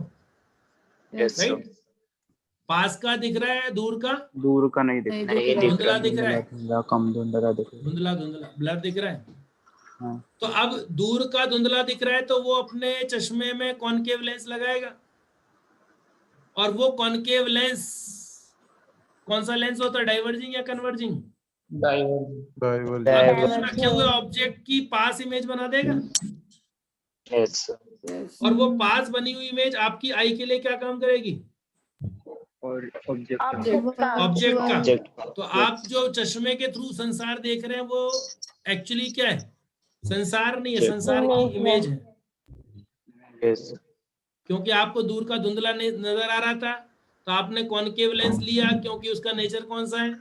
Yes, राइट। पास का दिख रहा है, दूर का दूर का नहीं दिख नहीं नहीं दिख दिख रहा। धुंधला दिख रहा है, धुंधला कम धुंधला दिख रहा है। धुंधला धुंधला ब्लर दिख रहा है। हाँ। तो अब दूर का धुंधला दिख रहा है तो वो अपने चश्मे में कॉनकेव लेंस लगाएगा, और वो कॉनकेव लेंस कौन सा लेंस होता है? डाइवर्जिंग या कन्वर्जिंग? Divergent. दूर रखे हुए ऑब्जेक्ट की पास इमेज बना देगा, Yes. Yes. और वो पास बनी हुई इमेज आपकी आई के लिए क्या काम करेगी? और ऑब्जेक्ट Object का. ऑब्जेक्ट का। Object. तो आप जो चश्मे के थ्रू संसार देख रहे हैं वो एक्चुअली क्या है? संसार नहीं है, संसार की इमेज है। Yes. क्योंकि आपको दूर का धुंधला नजर आ रहा था तो आपने कॉनकेव लेंस लिया, क्योंकि उसका नेचर कौन सा है?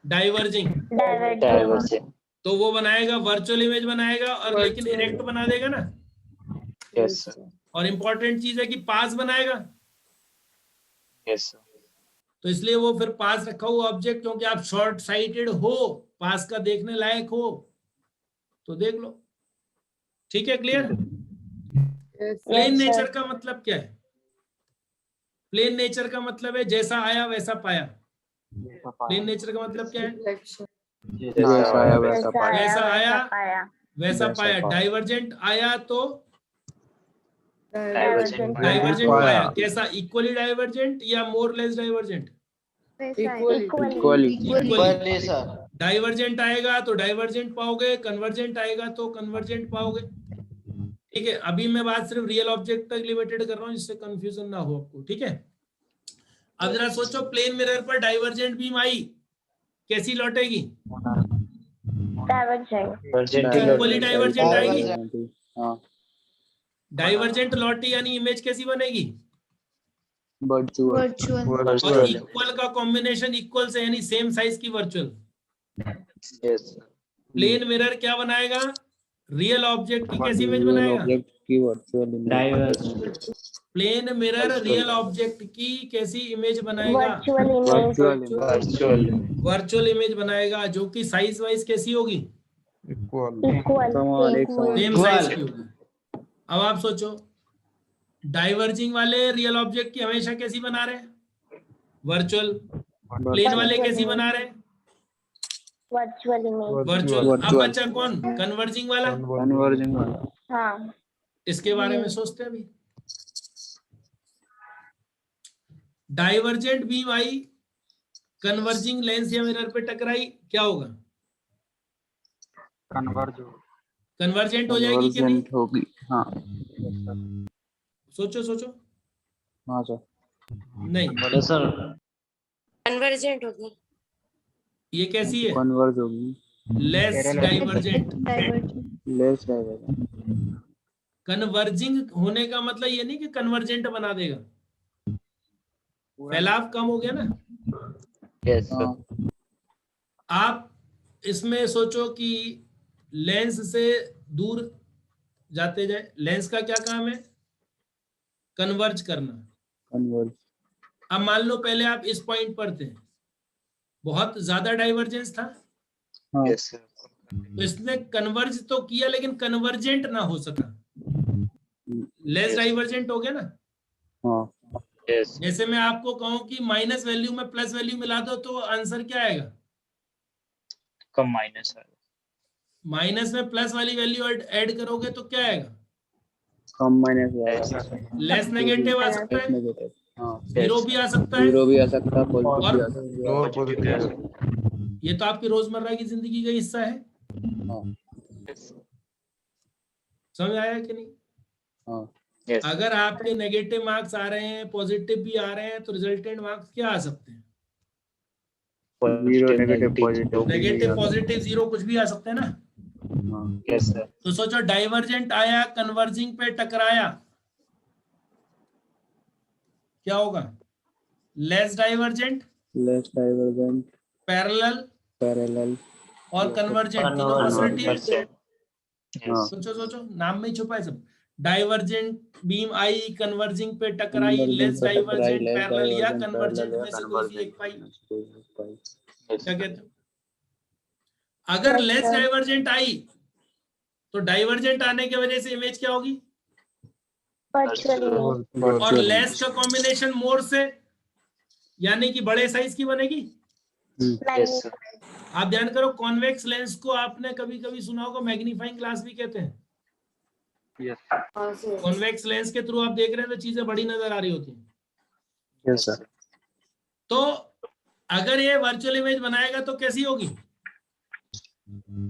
डाइवर्जिंग। Divergent. Divergent. तो वो बनाएगा वर्चुअल इमेज बनाएगा, और लेकिन Virtual. इरेक्ट बना देगा ना। Yes. sir. और इम्पोर्टेंट चीज है कि पास बनाएगा, Yes. sir. तो इसलिए वो फिर पास रखा हुआ ऑब्जेक्ट, क्योंकि आप शॉर्ट साइटेड हो, पास का देखने लायक हो तो देख लो। ठीक है, clear? Yes. Plane Yes, sir. Nature का मतलब क्या है? प्लेन नेचर का मतलब है जैसा आया वैसा पाया। प्लेन नेचर का मतलब क्या है? Reflection. जैसा आया वैसा वैसा पाया। वैसा आया, पाया. वैसा वैसा पाया। पाया। डाइवर्जेंट आया तो Divergent. डाइवर्जेंट पाया। पाया। कैसा? इक्वली डाइवर्जेंट या more less divergent? Equally. Equally equally. Divergent आएगा तो डाइवर्जेंट पाओगे, कन्वर्जेंट आएगा तो कन्वर्जेंट पाओगे। ठीक है, अभी मैं बात सिर्फ रियल ऑब्जेक्ट तक लिमिटेड कर रहा हूँ, जिससे कंफ्यूजन ना हो आपको। ठीक है, अब जरा सोचो प्लेन मिरर पर डाइवर्जेंट बीम आई कैसी लौटेगी? Divergent. Divergent. इक्वली डाइवर्जेंट आएगी। हाँ डाइवर्जेंट लौटी यानी इमेज कैसी बनेगी? Virtual Virtual. और Virtual. इक्वल का कॉम्बिनेशन इक्वल से यानी सेम साइज की virtual. Yes. sir. Plane mirror क्या बनाएगा? रियल ऑब्जेक्ट की कैसी इमेज बनाएगा? ऑब्जेक्ट की virtual plane mirror real object की कैसी इमेज बनाएगा? Virtual image. Virtual. Virtual image बनाएगा, जो कि साइज वाइज कैसी होगी? Equal. Equal. समान एक Equal. सेम साइज की होगी। अब आप सोचो डाइवर्जिंग वाले रियल ऑब्जेक्ट की हमेशा कैसी बना रहे हैं? वर्चुअल। प्लेन वाले कैसी बना रहे हैं? Virtual image. वर्चुअल। अब Virtual. बचा कौन? कन्वर्जिंग वाला। कन्वर्जिंग वाला हाँ. इसके बारे में सोचते हैं अभी। डाइवर्जेंट बीम आई, कन्वर्जिंग लेंस या मिरर पे टकराई, क्या होगा? कन्वर्जेंट हो जाएगी कि नहीं? कन्वर्जेंट होगी। हाँ सोचो सोचो। हाँ सर नहीं, कन्वर्जेंट होगी। ये कैसी है? कन्वर्ज होगी। Less divergent. Divergent. Less divergent converging होने का मतलब ये नहीं कि कन्वर्जेंट बना देगा, फैलाव कम हो गया ना। Yes, sir. आप इसमें सोचो कि लेंस से दूर जाते जाए, लेंस का क्या काम है? कन्वर्ज करना। कन्वर्ज। अब मान लो पहले आप इस पॉइंट पर थे, बहुत ज्यादा डाइवर्जेंस था, Yes, sir. तो इसने कन्वर्ज तो किया लेकिन कन्वर्जेंट ना हो सका, लेस Yes. डाइवर्जेंट हो गया ना। हाँ Yes. जैसे मैं आपको कहूं कि माइनस वैल्यू में प्लस वैल्यू मिला दो तो आंसर क्या आएगा? कम माइनस है। माइनस में प्लस वाली वैल्यू ऐड करोगे तो क्या आएगा? कम माइनस लेस नेगेटिव आ सकता है, नेगेटिव। हाँ जीरो भी आ सकता है, जीरो भी आ सकता है, पॉजिटिव और भी आ सकता और पॉजिटिव। ये तो आपकी रोजमर्रा की जिंदगी का हिस्सा है। है। हाँ समझ आया कि नहीं? हाँ Yes. अगर आपके नेगेटिव मार्क्स आ रहे हैं, पॉजिटिव भी आ रहे हैं, तो रिजल्टेंट मार्क्स क्या आ सकते हैं? Zero negative positive. Negative positive zero कुछ भी आ सकते हैं ना। हाँ Yes, sir. तो सोचो डाइवर्जेंट आया, कन्वर्जिंग पे टकराया, क्या होगा? Less divergent, less divergent, parallel parallel और कन्वर्जेंट, तीनों पॉसिबिलिटी है। हाँ सोचो सोचो, नाम में ही छुपा है सब। डाइवर्जेंट बीम आई, कन्वर्जिंग पे टकराई, लेस डाइवर्जेंट, पैरेलल या कन्वर्जेंट में से कोई भी एक पाई। क्या कहते हो? अगर Yes, लेस sir. डाइवर्जेंट आई तो डाइवर्जेंट आने की वजह से इमेज क्या होगी? Virtual image. और लेस का कॉम्बिनेशन मोर से, यानी कि बड़े साइज की बनेगी। Yes, sir. आप ध्यान करो, कॉन्वेक्स लेंस को आपने कभी कभी सुना होगा मैग्नीफाइंग ग्लास भी कहते हैं। हाँ सर। कॉन्वेक्स लेंस के थ्रू आप देख रहे हैं तो चीजें बड़ी नजर आ रही होती हैं। Yes sir. तो अगर ये वर्चुअल इमेज बनाएगा तो कैसी होगी?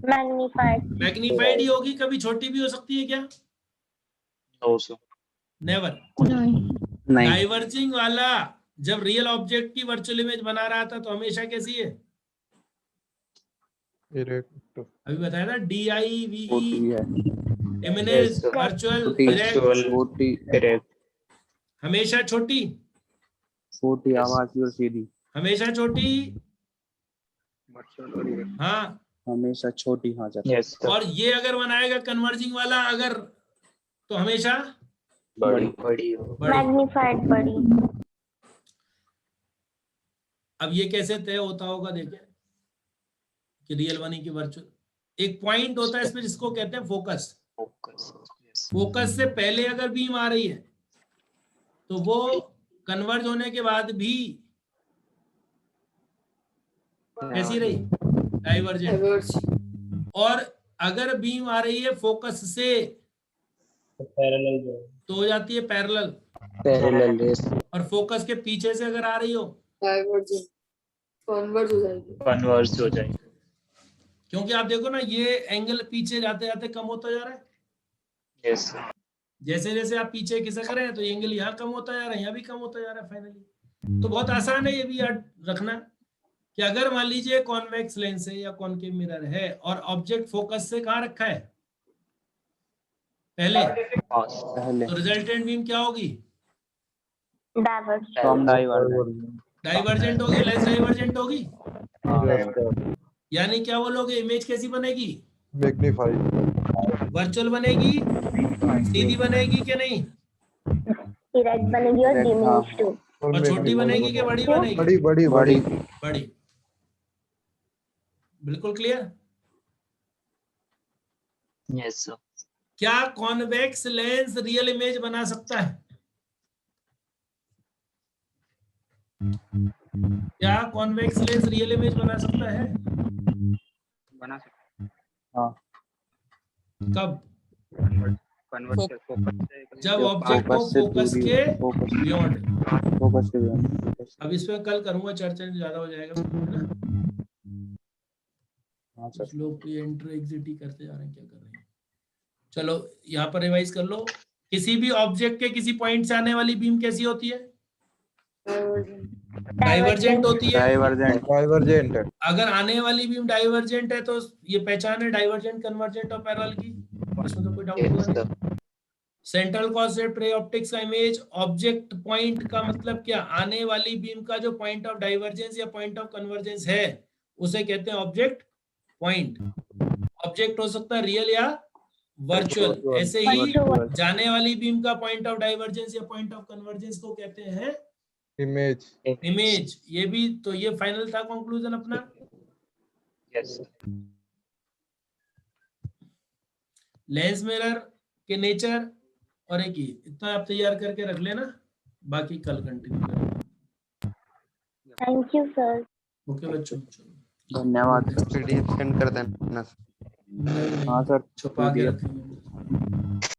Magnified. मैग्नीफाइड ही होगी, कभी छोटी भी हो सकती है क्या? No, sir. नेवर। नहीं डाइवर्जिंग वाला जब रियल ऑब्जेक्ट की वर्चुअल इमेज बना रहा था तो हमेशा कैसी है? इरेक्ट। अभी बताया था, DIVE, छोटी है, इमेज Yes, sir. वर्चुअल छोटी डायरेक्ट, छोटी Correct. हमेशा छोटी, छोटी आवाज की और सीधी, हमेशा छोटी। हाँ, हमेशा छोटी। हाँ सर। Yes, sir. और ये अगर बनाएगा कन्वर्जिंग वाला अगर, तो हमेशा बड़ी बड़ी। Magnified बड़ी. अब ये कैसे तय होता होगा देखें कि रियल बनी की वर्चुअल। एक पॉइंट होता है इसमें जिसको कहते हैं फोकस। Focus. Yes. फोकस से पहले अगर बीम आ रही है तो वो कन्वर्ज होने के बाद भी कैसी रही? डाइवर्जेंट। Diverge. और अगर बीम आ रही है फोकस से तो हो जाती है पैरेलल, पैरेलल रेस। और फोकस के पीछे से अगर आ रही हो, Divergent. Converge हो जाएगी. Converse हो जाएगी. क्योंकि आप देखो ना ये एंगल पीछे जाते जाते कम होता जा रहा है। Yes, sir. जैसे जैसे आप पीछे खिसक रहे हैं तो ये एंगल यहाँ कम होता जा रहा है, यहाँ भी कम होता जा रहा है फाइनली। तो बहुत आसान है ये भी याद रखना कि अगर मान लीजिए कॉन्वेक्स लेंस है या कॉनकेव मिरर है और ऑब्जेक्ट फोकस से कहाँ रखा है? पहले। Pause. पहले तो रिजल्टेंट बीम क्या होगी? Diverge. From divergent. डाइवर्जेंट होगी, लेस डाइवर्जेंट होगी। हाँ, यानी क्या बोलोगे, इमेज कैसी बनेगी? मैग्नीफाइड। वर्चुअल बनेगी, सीधी बनेगी कि नहीं? Erect बनेगी और diminished too. और छोटी बनेगी कि बड़ी बनेगी? बड़ी बड़ी बड़ी। बड़ी। बिल्कुल क्लियर। Yes, sir. क्या कॉन्वेक्स लेंस रियल इमेज बना सकता है? क्या कॉन्वेक्स लेंस रियल इमेज बना सकता है? बना सकते हाँ कब? फोकस से जब ऑब्जेक्ट को फोकस से फोकस दूरी, के फोकस बियॉन्ड। फोकस के beyond। अब इस पे कल करूंगा चर्चा, ज्यादा हो जाएगा है ना? हाँ सर। कुछ लोग तो ये एंटर एग्जिट ही करते जा रहे हैं, क्या कर रहे हैं? चलो यहाँ पर रिवाइज कर लो। किसी भी ऑब्जेक्ट के किसी पॉइंट से आने वाली बीम कैसी होती है? Divergent. डाइवर्जेंट होती है। डाइवर्जेंट। डाइवर्जेंट। अगर आने वाली बीम डाइवर्जेंट है तो ये पहचान है डाइवर्जेंट, कन्वर्जेंट और पैरेलल की, इसमें तो कोई डाउट Yes, होगा sir. नहीं। सेंट्रल कॉन्सेप्ट रे ऑप्टिक्स का इमेज ऑब्जेक्ट पॉइंट का मतलब क्या, आने वाली बीम का जो पॉइंट ऑफ डाइवर्जेंस या पॉइंट ऑफ कन्वर्जेंस है उसे कहते हैं ऑब्जेक्ट पॉइंट। ऑब्जेक्ट हो सकता है रियल या वर्चुअल। ऐसे ही Virtual. जाने वाली बीम का पॉइंट ऑफ डाइवर्जेंस या पॉइंट ऑफ कन्वर्जेंस को कहते हैं इमेज। इमेज। ये भी तो ये फाइनल था कंक्लूजन अपना। Yes, sir. लेंस मिरर के नेचर और एक ही इतना आप तैयार करके रख लेना, बाकी कल कंटिन्यू करेंगे। Thank you, sir. ओके बच्चों, चलो धन्यवाद। PDF सेंड कर देना। नहीं, हाँ सर, छुपा के PDF रखेंगे।